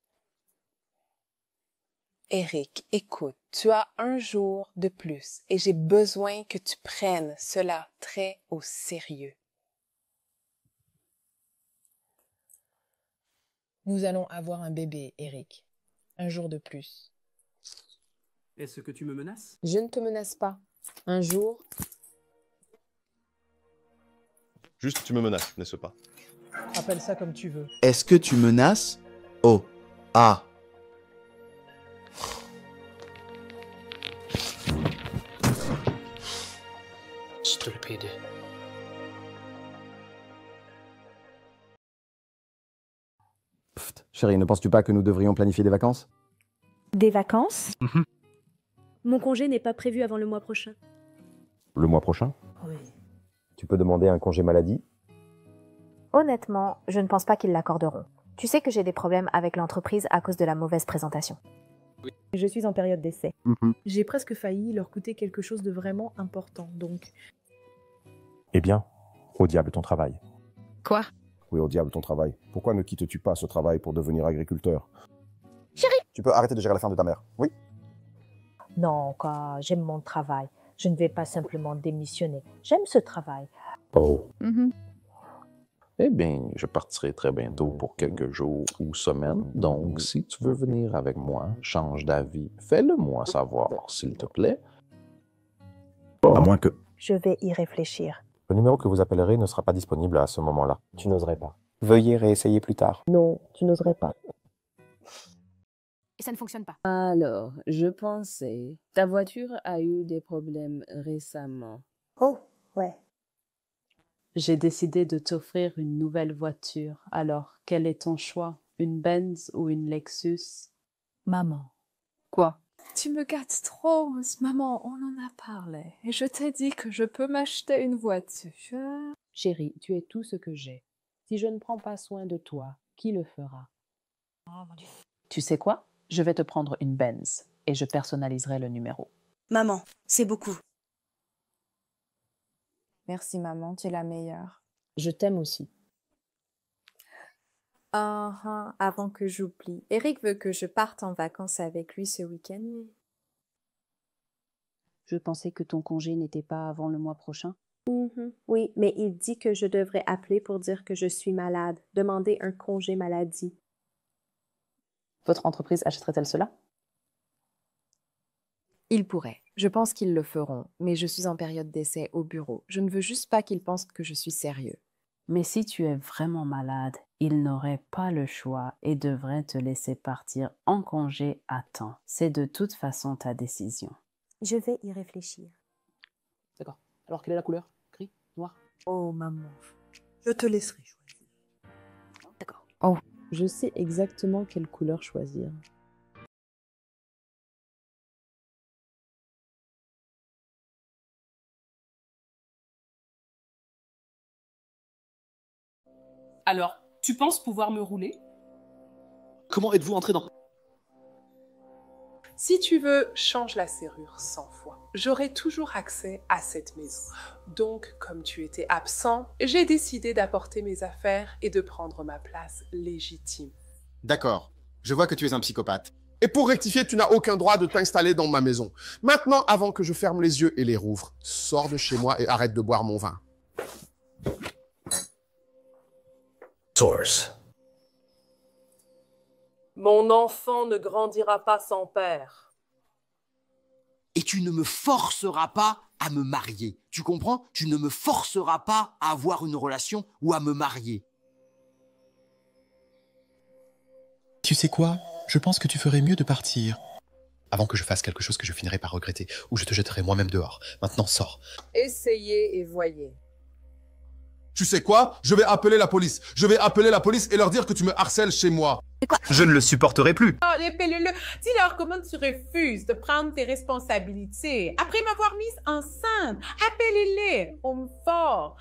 [SPEAKER 1] Eric, écoute, tu as un jour de plus et j'ai besoin que tu prennes cela très au sérieux.
[SPEAKER 5] Nous allons avoir un bébé, Eric. Un jour de plus.
[SPEAKER 31] Est-ce que tu me menaces?
[SPEAKER 5] Je ne te menace pas. Un jour...
[SPEAKER 12] Juste, tu me menaces, n'est-ce pas?
[SPEAKER 5] Appelle ça comme tu veux.
[SPEAKER 9] Est-ce que tu menaces? Oh. Ah.
[SPEAKER 14] Stupide.
[SPEAKER 12] Chérie, ne penses-tu pas que nous devrions planifier des vacances?
[SPEAKER 15] Des vacances?
[SPEAKER 3] Mon congé n'est pas prévu avant le mois prochain.
[SPEAKER 7] Le mois prochain?
[SPEAKER 3] Oui.
[SPEAKER 7] Tu peux demander un congé maladie?
[SPEAKER 2] Honnêtement, je ne pense pas qu'ils l'accorderont. Tu sais que j'ai des problèmes avec l'entreprise à cause de la mauvaise présentation.
[SPEAKER 3] Je suis en période d'essai.
[SPEAKER 11] J'ai presque failli leur coûter quelque chose de vraiment important, donc...
[SPEAKER 7] Eh bien, au diable ton travail.
[SPEAKER 16] Quoi?
[SPEAKER 4] Oui, au diable ton travail. Pourquoi ne quittes-tu pas ce travail pour devenir agriculteur?
[SPEAKER 2] Chérie!
[SPEAKER 4] Tu peux arrêter de gérer la ferme de ta mère. Oui.
[SPEAKER 17] Non, quoi, j'aime mon travail. Je ne vais pas simplement démissionner. J'aime ce travail.
[SPEAKER 21] Oh. Eh bien, je partirai très bientôt pour quelques jours ou semaines. Donc, si tu veux venir avec moi, change d'avis, fais-le moi savoir, s'il te plaît.
[SPEAKER 7] À moins que...
[SPEAKER 17] Je vais y réfléchir.
[SPEAKER 7] Le numéro que vous appellerez ne sera pas disponible à ce moment-là. Tu n'oserais pas. Veuillez réessayer plus tard.
[SPEAKER 17] Non, tu n'oserais pas.
[SPEAKER 24] Et ça ne fonctionne pas.
[SPEAKER 18] Alors, je pensais, ta voiture a eu des problèmes récemment.
[SPEAKER 17] Oh, ouais.
[SPEAKER 6] J'ai décidé de t'offrir une nouvelle voiture. Alors, quel est ton choix? Une Benz ou une Lexus?
[SPEAKER 17] Maman.
[SPEAKER 18] Quoi?
[SPEAKER 19] Tu me gâtes trop, maman, on en a parlé. Et je t'ai dit que je peux m'acheter une voiture.
[SPEAKER 6] Chérie, tu es tout ce que j'ai. Si je ne prends pas soin de toi, qui le fera?
[SPEAKER 19] Oh mon Dieu.
[SPEAKER 6] Tu sais quoi? Je vais te prendre une Benz et je personnaliserai le numéro.
[SPEAKER 20] Maman, c'est beaucoup.
[SPEAKER 10] Merci maman, tu es la meilleure.
[SPEAKER 6] Je t'aime aussi.
[SPEAKER 10] Avant que j'oublie, Eric veut que je parte en vacances avec lui ce week-end.
[SPEAKER 18] Je pensais que ton congé n'était pas avant le mois prochain.
[SPEAKER 3] Oui, mais il dit que je devrais appeler pour dire que je suis malade, demander un congé maladie.
[SPEAKER 6] Votre entreprise achèterait-elle cela?
[SPEAKER 1] Ils pourraient. Je pense qu'ils le feront, mais je suis en période d'essai au bureau. Je ne veux juste pas qu'ils pensent que je suis sérieux.
[SPEAKER 18] Mais si tu es vraiment malade, ils n'auraient pas le choix et devraient te laisser partir en congé à temps. C'est de toute façon ta décision.
[SPEAKER 17] Je vais y réfléchir.
[SPEAKER 6] D'accord. Alors, quelle est la couleur? Gris? Noir?
[SPEAKER 20] Oh, maman, je te laisserai choisir.
[SPEAKER 18] D'accord.
[SPEAKER 6] Oh, je sais exactement quelle couleur choisir.
[SPEAKER 22] Alors, tu penses pouvoir me rouler?
[SPEAKER 23] Comment êtes-vous entré dans...
[SPEAKER 11] Si tu veux, change la serrure 100 fois. J'aurai toujours accès à cette maison. Donc, comme tu étais absent, j'ai décidé d'apporter mes affaires et de prendre ma place légitime.
[SPEAKER 25] D'accord. Je vois que tu es un psychopathe. Et pour rectifier, tu n'as aucun droit de t'installer dans ma maison. Maintenant, avant que je ferme les yeux et les rouvre, sors de chez moi et arrête de boire mon vin.
[SPEAKER 8] Source.
[SPEAKER 1] Mon enfant ne grandira pas sans père.
[SPEAKER 26] Et tu ne me forceras pas à me marier. Tu comprends? Tu ne me forceras pas à avoir une relation ou à me marier.
[SPEAKER 13] Tu sais quoi? Je pense que tu ferais mieux de partir. Avant que je fasse quelque chose que je finirai par regretter, ou je te jetterai moi-même dehors. Maintenant, sors.
[SPEAKER 1] Essayez et voyez.
[SPEAKER 25] Tu sais quoi? Je vais appeler la police. Je vais appeler la police et leur dire que tu me harcèles chez moi.
[SPEAKER 23] Je ne le supporterai plus.
[SPEAKER 11] Oh, appelle-le. Dis-leur comment tu refuses de prendre tes responsabilités. Après m'avoir mise enceinte, appelez-les, homme fort.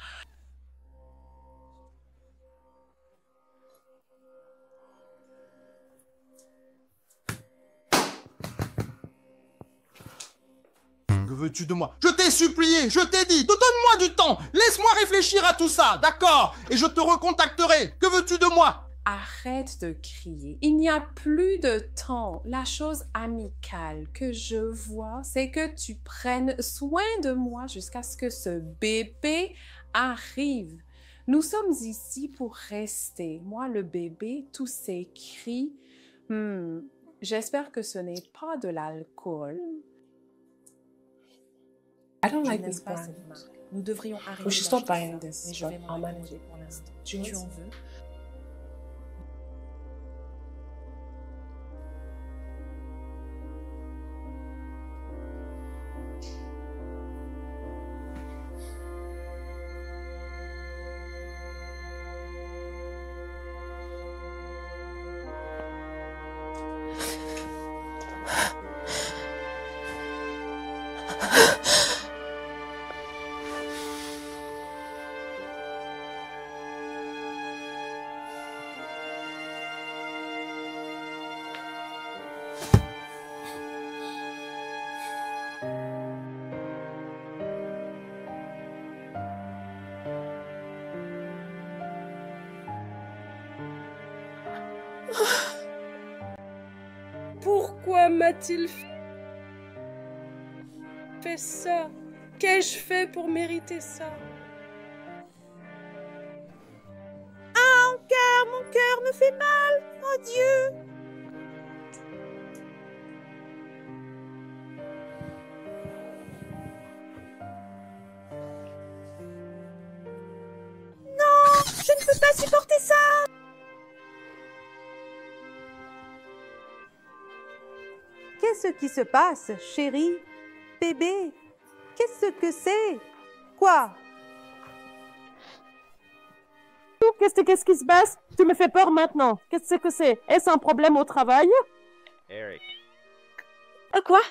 [SPEAKER 25] Que veux-tu de moi? Je t'ai supplié, je t'ai dit, donne-moi du temps. Laisse-moi réfléchir à tout ça, d'accord? Et je te recontacterai. Que veux-tu de moi?
[SPEAKER 11] Arrête de crier. Il n'y a plus de temps. La chose amicale que je vois, c'est que tu prennes soin de moi jusqu'à ce que ce bébé arrive. Nous sommes ici pour rester. Moi, le bébé, tous ces cris. J'espère que ce n'est pas de l'alcool. I don't
[SPEAKER 1] Je
[SPEAKER 11] like
[SPEAKER 1] n'aime
[SPEAKER 11] this
[SPEAKER 1] pas
[SPEAKER 11] brand.
[SPEAKER 1] cette marque. Nous devrions arrêter
[SPEAKER 11] We should stop
[SPEAKER 1] d'acheter
[SPEAKER 11] buying
[SPEAKER 1] ça,
[SPEAKER 11] this,
[SPEAKER 1] mais je vais
[SPEAKER 11] but
[SPEAKER 1] m'en
[SPEAKER 11] I'll manage
[SPEAKER 1] arranger
[SPEAKER 11] it.
[SPEAKER 1] pour l'instant.
[SPEAKER 11] Tu en veux?
[SPEAKER 5] Pourquoi m'a-t-il fait ça? Qu'ai-je fait pour mériter ça?
[SPEAKER 20] Ah, mon cœur me fait mal. Oh Dieu. Non, je ne peux pas supporter ça.
[SPEAKER 9] Qu'est-ce qui se passe, chérie? Bébé? Qu'est-ce que c'est? Quoi?
[SPEAKER 12] Qu'est-ce qui se passe? Tu me fais peur maintenant. Qu'est-ce que c'est? Est-ce un problème au travail?
[SPEAKER 14] Eric.
[SPEAKER 2] Quoi?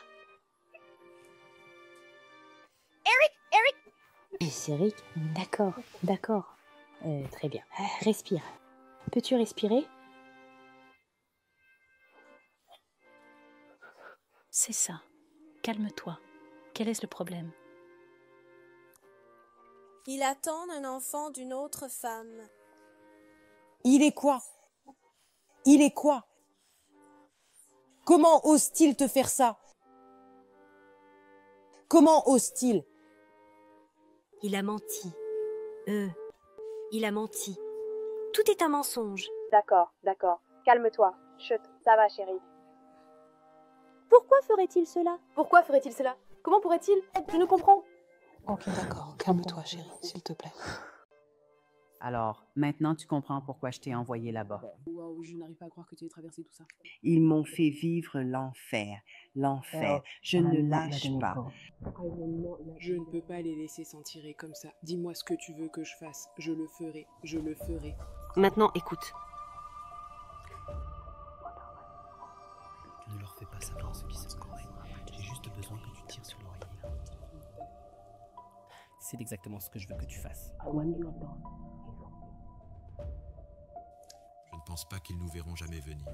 [SPEAKER 15] Oui, c'est Eric. D'accord, d'accord. Très bien. Respire. Peux-tu respirer? C'est ça. Calme-toi. Quel est le problème?
[SPEAKER 10] Il attend un enfant d'une autre femme.
[SPEAKER 16] Il est quoi? Il est quoi? Comment ose-t-il te faire ça? Comment ose-t-il?
[SPEAKER 15] Il a menti. Il a menti. Tout est un mensonge.
[SPEAKER 3] D'accord, d'accord. Calme-toi. Chut, ça va, chérie.
[SPEAKER 15] Pourquoi ferait-il cela?
[SPEAKER 1] Pourquoi ferait-il cela? Comment pourrait-il? Je ne comprends.
[SPEAKER 27] Ok, d'accord. Calme-toi, chérie, s'il te plaît.
[SPEAKER 18] Alors, maintenant tu comprends pourquoi je t'ai envoyé là-bas.
[SPEAKER 22] Waouh, je n'arrive pas à croire que tu aies traversé tout ça.
[SPEAKER 28] Ils m'ont fait vivre l'enfer. L'enfer. Je ne lâche pas.
[SPEAKER 22] Je ne peux pas les laisser s'en tirer comme ça. Dis-moi ce que tu veux que je fasse. Je le ferai. Je le ferai.
[SPEAKER 15] Maintenant, écoute.
[SPEAKER 29] Ne leur fais pas savoir ce qui se passe. J'ai juste besoin que tu tires sur l'oreiller. C'est exactement ce que je veux que tu fasses.
[SPEAKER 30] Je ne pense pas qu'ils nous verront jamais venir.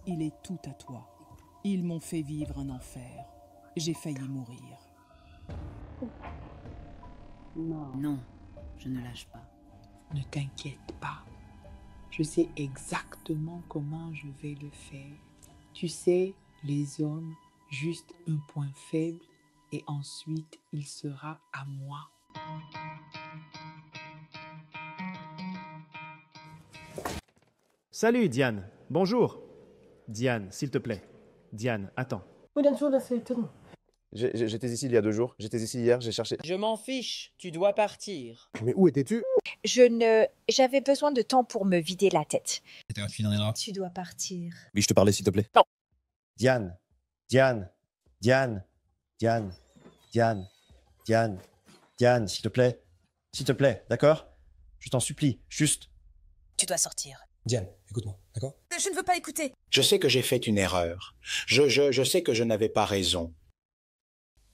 [SPEAKER 31] Il est tout à toi. Ils m'ont fait vivre un enfer. J'ai failli mourir.
[SPEAKER 18] Non, je ne lâche pas.
[SPEAKER 32] Ne t'inquiète pas. Je sais exactement comment je vais le faire. Tu sais, les hommes, juste un point faible et ensuite il sera à moi.
[SPEAKER 23] Salut, Diane. Bonjour. Diane, s'il te plaît. Diane, attends.
[SPEAKER 7] J'étais ici il y a 2 jours. J'étais ici hier, j'ai cherché.
[SPEAKER 33] Je m'en fiche, tu dois partir.
[SPEAKER 25] Mais où étais-tu?
[SPEAKER 2] J'avais besoin de temps pour me vider la tête.
[SPEAKER 10] Tu dois partir.
[SPEAKER 7] Oui, je te parlais, s'il te plaît.
[SPEAKER 2] Non.
[SPEAKER 7] Diane, s'il te plaît, d'accord? Je t'en supplie, juste.
[SPEAKER 10] Tu dois sortir.
[SPEAKER 30] Diane, écoute-moi, d'accord?
[SPEAKER 10] Je ne veux pas écouter.
[SPEAKER 26] Je sais que j'ai fait une erreur. Je sais que je n'avais pas raison.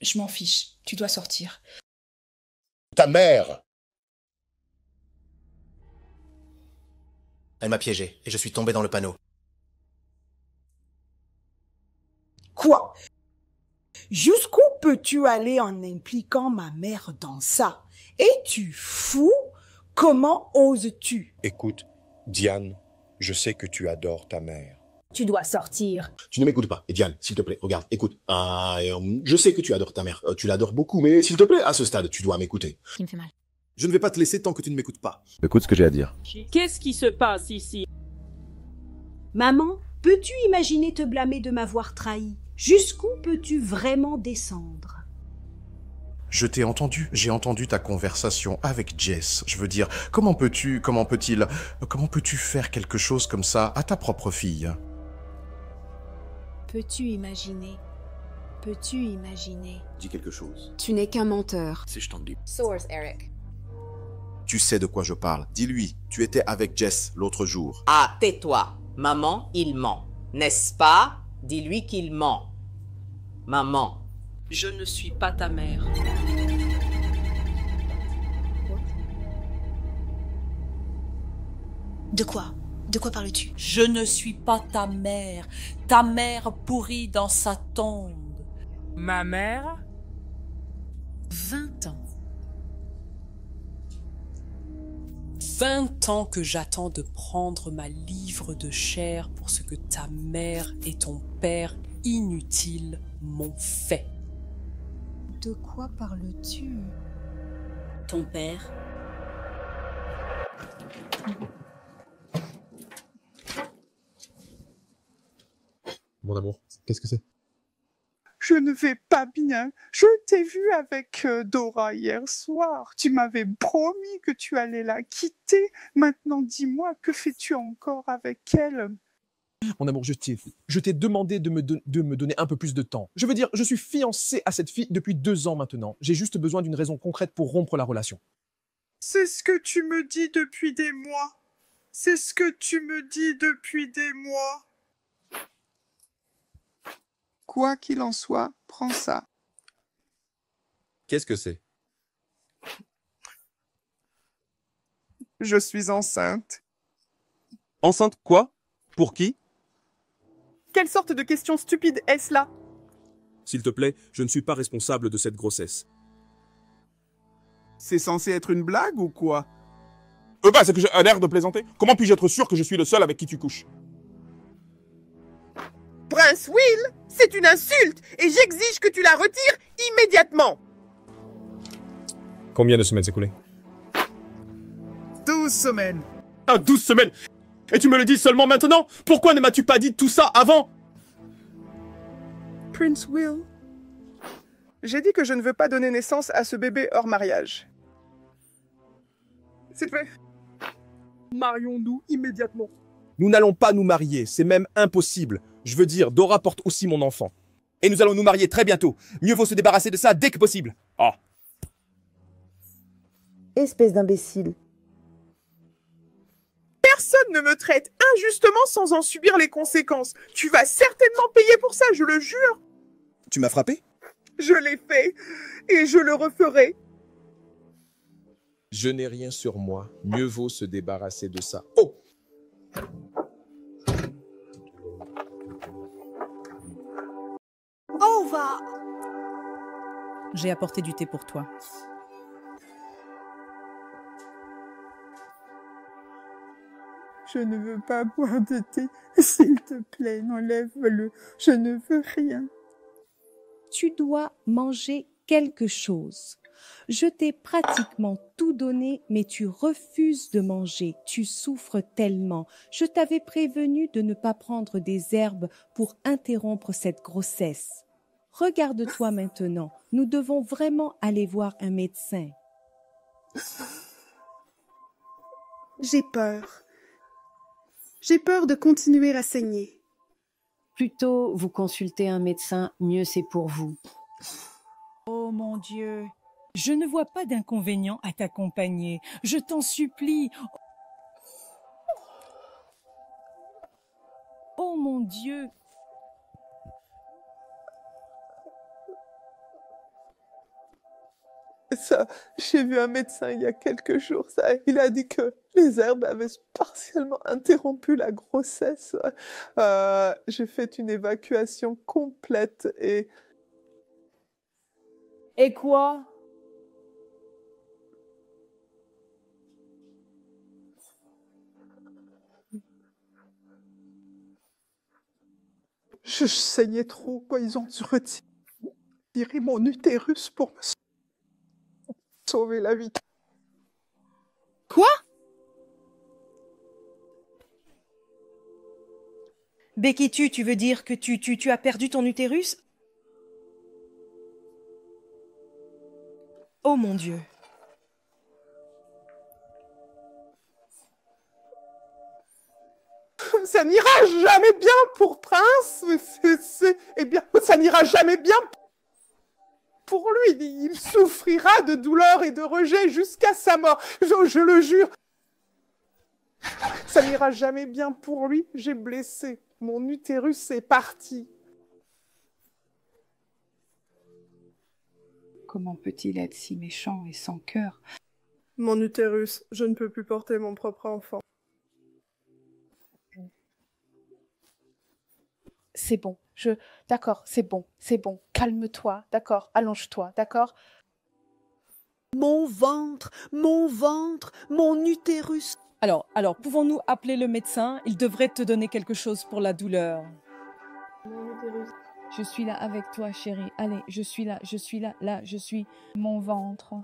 [SPEAKER 22] Je m'en fiche, tu dois sortir.
[SPEAKER 26] Ta mère! Elle m'a piégé et je suis tombé dans le panneau.
[SPEAKER 20] Quoi? Jusqu'où peux-tu aller en impliquant ma mère dans ça? Es-tu fou? Comment oses-tu?
[SPEAKER 30] Écoute, Diane, je sais que tu adores ta mère.
[SPEAKER 10] Tu dois sortir.
[SPEAKER 26] Tu ne m'écoutes pas. Et Diane, s'il te plaît, regarde, écoute. Je sais que tu adores ta mère. Tu l'adores beaucoup, mais s'il te plaît, à ce stade, tu dois m'écouter.
[SPEAKER 15] Qui me fait mal.
[SPEAKER 30] Je ne vais pas te laisser tant que tu ne m'écoutes pas.
[SPEAKER 21] Écoute ce que j'ai à dire.
[SPEAKER 22] Qu'est-ce qui se passe ici?
[SPEAKER 34] Maman, peux-tu imaginer te blâmer de m'avoir trahi? Jusqu'où peux-tu vraiment descendre?
[SPEAKER 25] Je t'ai entendu, j'ai entendu ta conversation avec Jess. Je veux dire, comment peux-tu faire quelque chose comme ça à ta propre fille?
[SPEAKER 10] Peux-tu imaginer? Peux-tu imaginer?
[SPEAKER 30] Dis quelque chose.
[SPEAKER 10] Tu n'es qu'un menteur.
[SPEAKER 30] Si je t'en dis.
[SPEAKER 10] Source, Eric.
[SPEAKER 25] Tu sais de quoi je parle. Dis-lui, tu étais avec Jess l'autre jour.
[SPEAKER 34] Ah, tais-toi. Maman, il ment. N'est-ce pas? Dis-lui qu'il ment. Maman.
[SPEAKER 3] Je ne suis pas ta mère.
[SPEAKER 2] De quoi? De quoi parles-tu?
[SPEAKER 4] Je ne suis pas ta mère pourrie dans sa tombe.
[SPEAKER 5] Ma mère?
[SPEAKER 3] 20 ans. 20 ans que j'attends de prendre ma livre de chair pour ce que ta mère et ton père inutiles m'ont fait.
[SPEAKER 34] De quoi parles-tu?
[SPEAKER 15] Ton père?
[SPEAKER 25] Mon amour, qu'est-ce que c'est?
[SPEAKER 6] Je ne vais pas bien. Je t'ai vu avec Dora hier soir. Tu m'avais promis que tu allais la quitter. Maintenant, dis-moi, que fais-tu encore avec elle?
[SPEAKER 23] Mon amour, je t'ai demandé de me donner un peu plus de temps. Je veux dire, je suis fiancé à cette fille depuis 2 ans maintenant. J'ai juste besoin d'une raison concrète pour rompre la relation.
[SPEAKER 6] C'est ce que tu me dis depuis des mois. C'est ce que tu me dis depuis des mois. Quoi qu'il en soit, prends ça.
[SPEAKER 25] Qu'est-ce que c'est?
[SPEAKER 6] Je suis enceinte.
[SPEAKER 23] Enceinte quoi? Pour qui?
[SPEAKER 6] Quelle sorte de question stupide est-ce là?
[SPEAKER 23] S'il te plaît, je ne suis pas responsable de cette grossesse.
[SPEAKER 6] C'est censé être une blague ou quoi?
[SPEAKER 23] C'est que j'ai un air de plaisanter. Comment puis-je être sûr que je suis le seul avec qui tu couches?
[SPEAKER 20] Prince Will, c'est une insulte et j'exige que tu la retires immédiatement.
[SPEAKER 23] Combien de semaines s'écoulées?
[SPEAKER 6] 12 semaines.
[SPEAKER 23] 12 semaines? Et tu me le dis seulement maintenant? Pourquoi ne m'as-tu pas dit tout ça avant?
[SPEAKER 6] Prince Will, j'ai dit que je ne veux pas donner naissance à ce bébé hors mariage. S'il te plaît, marions-nous immédiatement.
[SPEAKER 23] Nous n'allons pas nous marier, c'est même impossible. Je veux dire, Dora porte aussi mon enfant. Et nous allons nous marier très bientôt. Mieux vaut se débarrasser de ça dès que possible. Oh.
[SPEAKER 20] Espèce d'imbécile. Personne ne me traite injustement sans en subir les conséquences. Tu vas certainement payer pour ça, je le jure.
[SPEAKER 23] Tu m'as frappé?
[SPEAKER 20] Je l'ai fait et je le referai.
[SPEAKER 23] Je n'ai rien sur moi. Mieux vaut se débarrasser de ça. Oh!
[SPEAKER 34] On va.
[SPEAKER 8] J'ai apporté du thé pour toi.
[SPEAKER 6] Je ne veux pas boire de thé. S'il te plaît, enlève-le. Je ne veux rien.
[SPEAKER 34] Tu dois manger quelque chose. Je t'ai pratiquement tout donné, mais tu refuses de manger. Tu souffres tellement. Je t'avais prévenu de ne pas prendre des herbes pour interrompre cette grossesse. Regarde-toi maintenant. Nous devons vraiment aller voir un médecin.
[SPEAKER 20] J'ai peur. J'ai peur de continuer à saigner.
[SPEAKER 15] Plutôt vous consultez un médecin, mieux c'est pour vous.
[SPEAKER 34] Oh mon Dieu, je ne vois pas d'inconvénient à t'accompagner. Je t'en supplie. Oh mon Dieu.
[SPEAKER 6] Ça, j'ai vu un médecin il y a quelques jours. Il a dit que les herbes avaient partiellement interrompu la grossesse. J'ai fait une évacuation complète et...
[SPEAKER 34] Et quoi?
[SPEAKER 6] Je saignais trop, quoi. Ils ont retiré mon utérus pour me sauver la vie.
[SPEAKER 34] Quoi? Becky, tu veux dire que tu as perdu ton utérus? Oh mon Dieu.
[SPEAKER 6] Ça n'ira jamais bien pour Prince. Eh bien, ça n'ira jamais bien pour lui. Il souffrira de douleur et de rejet jusqu'à sa mort. Je le jure. Ça n'ira jamais bien pour lui. J'ai blessé. Mon utérus est parti.
[SPEAKER 1] Comment peut-il être si méchant et sans cœur?
[SPEAKER 9] Mon utérus, je ne peux plus porter mon propre enfant.
[SPEAKER 34] C'est bon, D'accord, c'est bon, calme-toi, d'accord, allonge-toi, d'accord?
[SPEAKER 11] Mon ventre, mon utérus.
[SPEAKER 8] Alors, pouvons-nous appeler le médecin? Il devrait te donner quelque chose pour la douleur. Je suis là avec toi, chérie. Allez, je suis là, là, je suis mon ventre.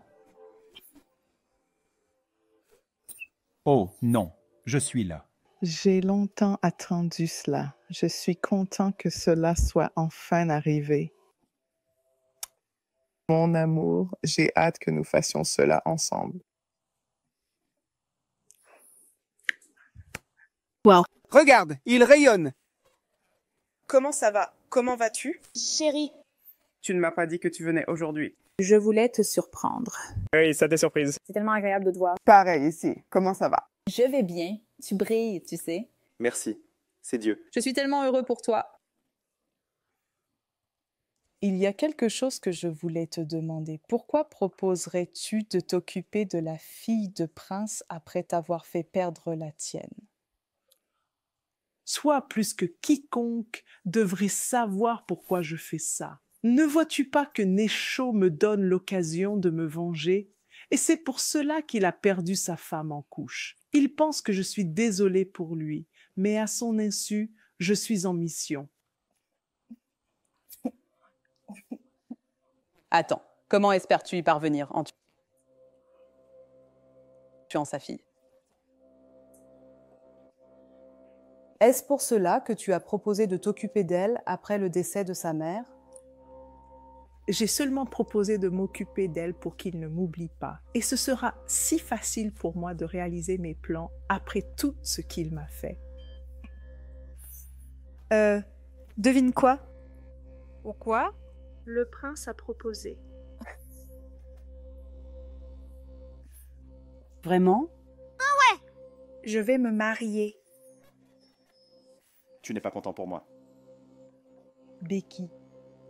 [SPEAKER 12] Oh non, je suis là.
[SPEAKER 6] J'ai longtemps attendu cela. Je suis content que cela soit enfin arrivé. Mon amour, j'ai hâte que nous fassions cela ensemble.
[SPEAKER 13] Wow. Regarde, il rayonne.
[SPEAKER 20] Comment ça va? Comment vas-tu?
[SPEAKER 1] Chérie,
[SPEAKER 20] Tu ne m'as pas dit que tu venais aujourd'hui.
[SPEAKER 1] je voulais te surprendre.
[SPEAKER 20] Oui, ça t'est surprise.
[SPEAKER 1] C'est tellement agréable de te voir.
[SPEAKER 6] Pareil ici. Comment ça va?
[SPEAKER 1] Je vais bien. Tu brilles, tu sais.
[SPEAKER 14] Merci, c'est Dieu.
[SPEAKER 1] Je suis tellement heureux pour toi.
[SPEAKER 34] Il y a quelque chose que je voulais te demander. Pourquoi proposerais-tu de t'occuper de la fille de prince après t'avoir fait perdre la tienne?
[SPEAKER 16] Toi, plus que quiconque, devrais savoir pourquoi je fais ça. Ne vois-tu pas que Nécho me donne l'occasion de me venger? Et c'est pour cela qu'il a perdu sa femme en couche. Il pense que je suis désolée pour lui, mais à son insu, je suis en mission.
[SPEAKER 1] Attends, comment espères-tu y parvenir en tuant sa fille?
[SPEAKER 34] Est-ce pour cela que tu as proposé de t'occuper d'elle après le décès de sa mère?
[SPEAKER 16] J'ai seulement proposé de m'occuper d'elle pour qu'il ne m'oublie pas. Et ce sera si facile pour moi de réaliser mes plans après tout ce qu'il m'a fait.
[SPEAKER 2] Devine quoi?
[SPEAKER 9] Pourquoi?
[SPEAKER 2] Le prince a proposé.
[SPEAKER 8] Vraiment?
[SPEAKER 2] Ah ouais! Je vais me marier.
[SPEAKER 14] Tu n'es pas content pour moi.
[SPEAKER 34] Becky,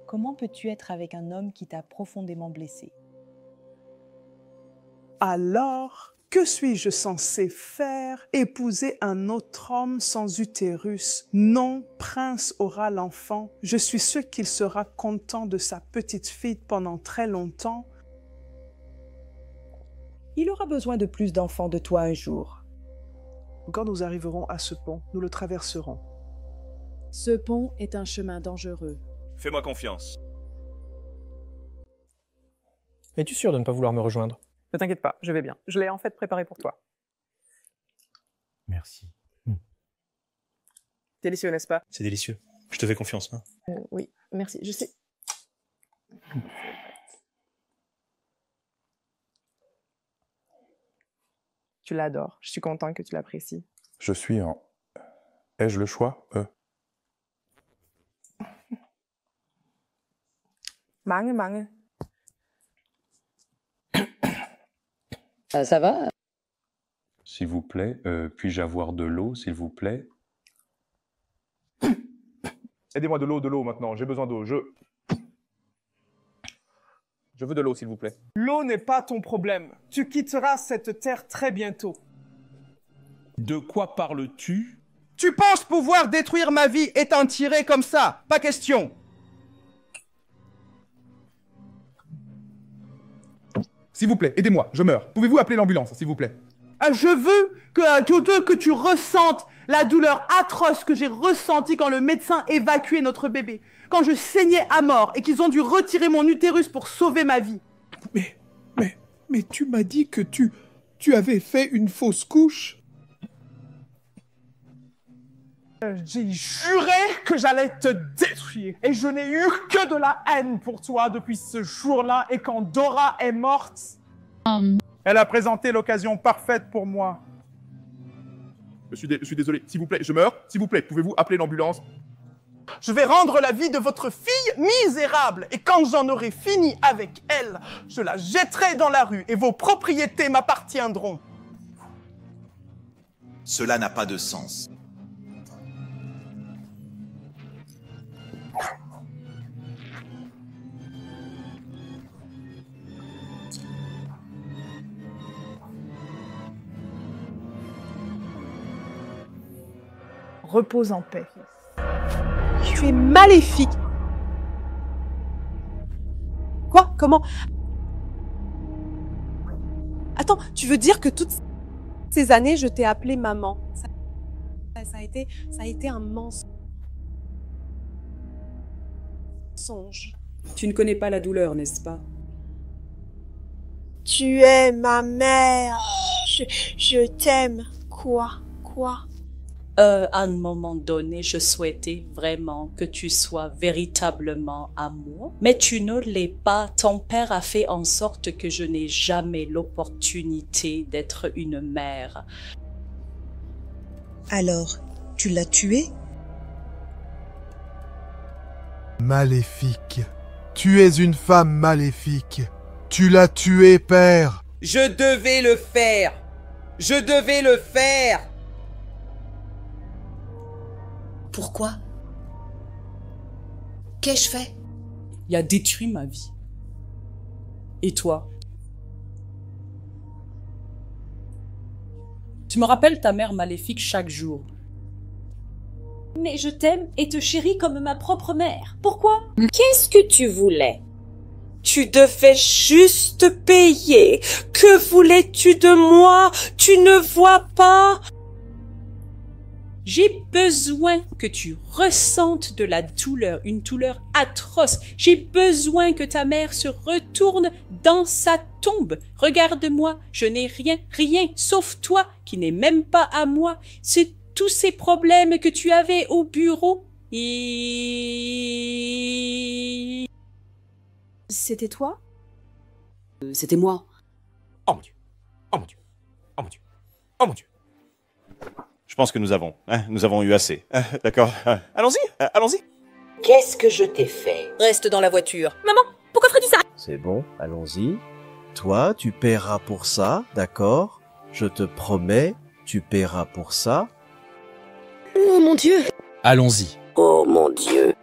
[SPEAKER 34] comment peux-tu être avec un homme qui t'a profondément blessé?
[SPEAKER 16] Alors, que suis-je censé faire? Épouser un autre homme sans utérus? Non, prince aura l'enfant. Je suis sûr qu'il sera content de sa petite fille pendant très longtemps.
[SPEAKER 34] Il aura besoin de plus d'enfants de toi un jour.
[SPEAKER 16] Quand nous arriverons à ce pont, nous le traverserons.
[SPEAKER 34] Ce pont est un chemin dangereux.
[SPEAKER 14] Fais-moi confiance.
[SPEAKER 23] Es-tu sûr de ne pas vouloir me rejoindre?
[SPEAKER 20] Ne t'inquiète pas, je vais bien. Je l'ai en fait préparé pour toi.
[SPEAKER 7] Merci.
[SPEAKER 20] Délicieux, n'est-ce pas?
[SPEAKER 23] C'est délicieux. Je te fais confiance, hein?
[SPEAKER 34] Oui, merci, je sais.
[SPEAKER 20] Tu l'adores. Je suis content que tu l'apprécies.
[SPEAKER 17] Je suis en... Ai-je le choix?
[SPEAKER 20] Mange.
[SPEAKER 17] Ça va? S'il vous plaît, puis-je avoir de l'eau, s'il vous plaît?
[SPEAKER 23] Aidez-moi de l'eau maintenant, j'ai besoin d'eau, je veux de l'eau, s'il vous plaît.
[SPEAKER 16] L'eau n'est pas ton problème. Tu quitteras cette terre très bientôt.
[SPEAKER 12] De quoi parles-tu?
[SPEAKER 16] Tu penses pouvoir détruire ma vie et t'en tirer comme ça? Pas question.
[SPEAKER 23] S'il vous plaît, aidez-moi, je meurs. Pouvez-vous appeler l'ambulance, s'il vous plaît?
[SPEAKER 16] Je veux que tu ressentes la douleur atroce que j'ai ressentie quand le médecin évacuait notre bébé. Quand je saignais à mort et qu'ils ont dû retirer mon utérus pour sauver ma vie.
[SPEAKER 6] Mais tu m'as dit que tu avais fait une fausse couche.
[SPEAKER 16] J'ai juré que j'allais te détruire. Et je n'ai eu que de la haine pour toi depuis ce jour-là. Et quand Dora est morte, elle a présenté l'occasion parfaite pour moi.
[SPEAKER 23] Je suis désolé, s'il vous plaît, je meurs. S'il vous plaît, pouvez-vous appeler l'ambulance?
[SPEAKER 16] Je vais rendre la vie de votre fille misérable. Et quand j'en aurai fini avec elle, je la jetterai dans la rue et vos propriétés m'appartiendront.
[SPEAKER 17] Cela n'a pas de sens.
[SPEAKER 9] Repose en paix.
[SPEAKER 10] Tu es maléfique. Quoi? Comment? Attends, tu veux dire que toutes ces années, je t'ai appelée maman? Ça a été un mensonge.
[SPEAKER 3] Tu ne connais pas la douleur, n'est-ce pas?
[SPEAKER 10] Tu es ma mère. Je t'aime. Quoi?
[SPEAKER 4] À un moment donné, je souhaitais vraiment que tu sois véritablement à moi, mais tu ne l'es pas. Ton père a fait en sorte que je n'ai jamais l'opportunité d'être une mère.
[SPEAKER 11] Alors, tu l'as tué?
[SPEAKER 18] Maléfique. Tu es une femme maléfique. Tu l'as tué, père.
[SPEAKER 19] Je devais le faire. Je devais le faire.
[SPEAKER 21] Pourquoi? Qu'ai-je fait?
[SPEAKER 3] Il a détruit ma vie. Et toi? Tu me rappelles ta mère maléfique chaque jour.
[SPEAKER 15] Mais je t'aime et te chéris comme ma propre mère. Pourquoi? Qu'est-ce que tu voulais?
[SPEAKER 10] Tu devais juste payer. Que voulais-tu de moi? Tu ne vois pas?
[SPEAKER 3] J'ai besoin que tu ressentes de la douleur, une douleur atroce. J'ai besoin que ta mère se retourne dans sa tombe. Regarde-moi, je n'ai rien, sauf toi, qui n'es même pas à moi. C'est tous ces problèmes que tu avais au bureau. Et...
[SPEAKER 10] C'était toi?
[SPEAKER 3] C'était moi.
[SPEAKER 19] Oh mon Dieu. Oh mon Dieu. Oh mon Dieu. Oh mon Dieu.
[SPEAKER 14] Je pense que nous avons eu assez. D'accord. Allons-y, allons-y.
[SPEAKER 22] Qu'est-ce que je t'ai fait?
[SPEAKER 24] Reste dans la voiture.
[SPEAKER 15] Maman, pourquoi ferais-tu ça?
[SPEAKER 26] C'est bon, allons-y. Toi, tu paieras pour ça, d'accord? Je te promets, tu paieras pour ça.
[SPEAKER 11] Oh mon Dieu!
[SPEAKER 12] Allons-y.
[SPEAKER 22] Oh mon Dieu.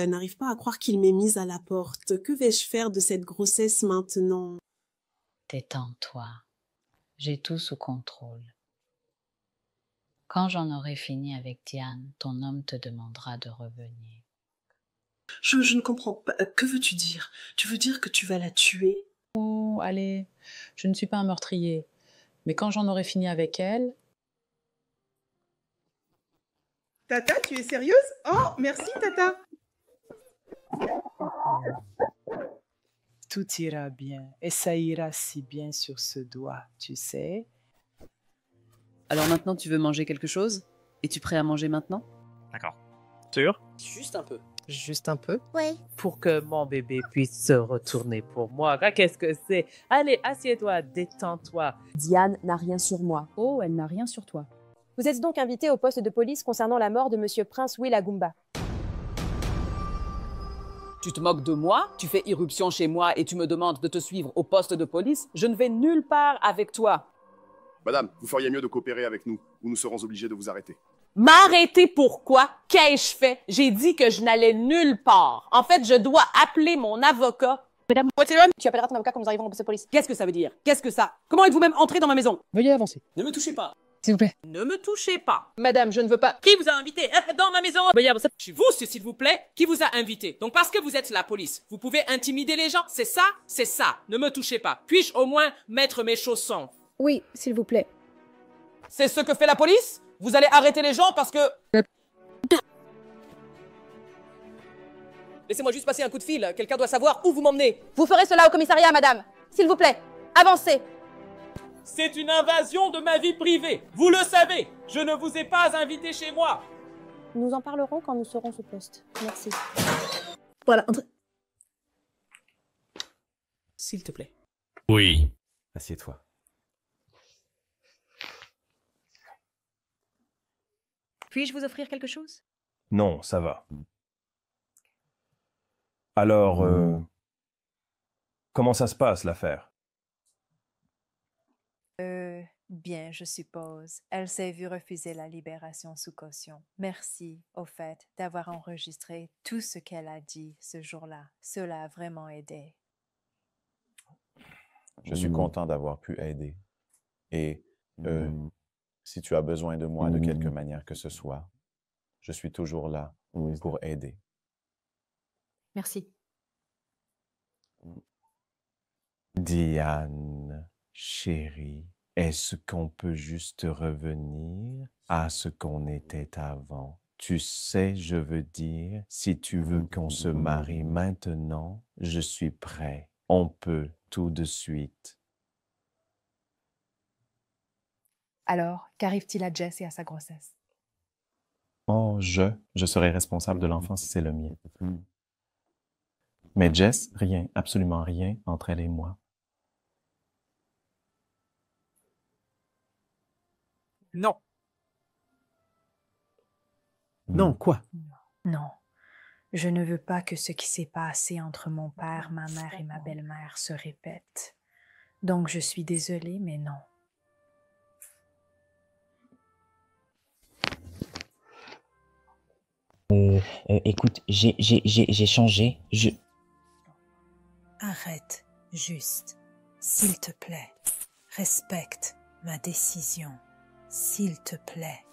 [SPEAKER 27] N'arrive pas à croire qu'il m'ait mise à la porte. Que vais-je faire de cette grossesse maintenant?
[SPEAKER 28] Détends-toi. J'ai tout sous contrôle. Quand j'en aurai fini avec Diane, ton homme te demandera de revenir.
[SPEAKER 27] Je ne comprends pas. Que veux-tu dire? Tu veux dire que tu vas la tuer?
[SPEAKER 8] Oh, allez, je ne suis pas un meurtrier. Mais quand j'en aurai fini avec elle...
[SPEAKER 20] Tata, tu es sérieuse? Oh, merci, Tata.
[SPEAKER 16] Tout ira bien, et ça ira si bien sur ce doigt, tu sais.
[SPEAKER 1] Alors maintenant, tu veux manger quelque chose? Es-tu prêt à manger maintenant?
[SPEAKER 5] D'accord. Sûr?
[SPEAKER 19] Juste un peu.
[SPEAKER 16] Juste un peu?
[SPEAKER 29] Oui.
[SPEAKER 16] Pour que mon bébé puisse se retourner pour moi. Qu'est-ce que c'est? Allez, assieds-toi, détends-toi.
[SPEAKER 30] Diane n'a rien sur moi.
[SPEAKER 8] Oh, elle n'a rien sur toi.
[SPEAKER 30] Vous êtes donc invité au poste de police concernant la mort de Monsieur Prince Willagumba.
[SPEAKER 19] Tu te moques de moi? Tu fais irruption chez moi et tu me demandes de te suivre au poste de police? Je ne vais nulle part avec toi.
[SPEAKER 31] Madame, vous feriez mieux de coopérer avec nous, ou nous serons obligés de vous arrêter.
[SPEAKER 19] M'arrêter pourquoi? Qu'ai-je fait? J'ai dit que je n'allais nulle part. En fait, je dois appeler mon avocat.
[SPEAKER 30] Mesdames, tu appelleras ton avocat quand nous arrivons au poste de police.
[SPEAKER 19] Qu'est-ce que ça veut dire? Qu'est-ce que ça? Comment êtes-vous même entré dans ma maison?
[SPEAKER 8] Veuillez avancer.
[SPEAKER 19] Ne me touchez pas.
[SPEAKER 8] S'il vous plaît.
[SPEAKER 19] Ne me touchez pas.
[SPEAKER 30] Madame, je ne veux pas...
[SPEAKER 19] Qui vous a invité dans ma maison? Veuillez avancer. Vous, s'il vous plaît, qui vous a invité? Donc parce que vous êtes la police, vous pouvez intimider les gens? C'est ça? C'est ça. Ne me touchez pas. Puis-je au moins mettre mes chaussons?
[SPEAKER 30] Oui, s'il vous plaît.
[SPEAKER 19] C'est ce que fait la police? Vous allez arrêter les gens parce que... Laissez-moi juste passer un coup de fil. Quelqu'un doit savoir où vous m'emmenez.
[SPEAKER 30] Vous ferez cela au commissariat, madame. S'il vous plaît, avancez.
[SPEAKER 19] C'est une invasion de ma vie privée. Vous le savez. Je ne vous ai pas invité chez moi.
[SPEAKER 30] Nous en parlerons quand nous serons au poste. Merci.
[SPEAKER 11] Voilà.
[SPEAKER 19] S'il te plaît.
[SPEAKER 12] Oui.
[SPEAKER 7] Assieds-toi.
[SPEAKER 30] Puis-je vous offrir quelque chose?
[SPEAKER 12] Non, ça va. Alors, comment ça se passe, l'affaire?
[SPEAKER 2] Bien, je suppose. Elle s'est vue refuser la libération sous caution. Merci, au fait, d'avoir enregistré tout ce qu'elle a dit ce jour-là. Cela a vraiment aidé.
[SPEAKER 14] Je suis content d'avoir pu aider. Et si tu as besoin de moi de quelque manière que ce soit, je suis toujours là pour aider.
[SPEAKER 30] Merci.
[SPEAKER 4] Diane, chérie, est-ce qu'on peut juste revenir à ce qu'on était avant? Tu sais, je veux dire, si tu veux qu'on se marie maintenant, je suis prêt. On peut tout de suite.
[SPEAKER 30] Alors, qu'arrive-t-il à Jess et à sa grossesse?
[SPEAKER 4] Oh, je serai responsable de l'enfant si c'est le mien. Mais Jess, rien, absolument rien entre elle et moi.
[SPEAKER 5] Non.
[SPEAKER 12] Non, quoi?
[SPEAKER 2] Non. Je ne veux pas que ce qui s'est passé entre mon père, ma mère et ma belle-mère se répète. Donc je suis désolée, mais non.
[SPEAKER 6] Écoute, j'ai changé.
[SPEAKER 2] Arrête, juste. S'il te plaît. Respecte ma décision. S'il te plaît.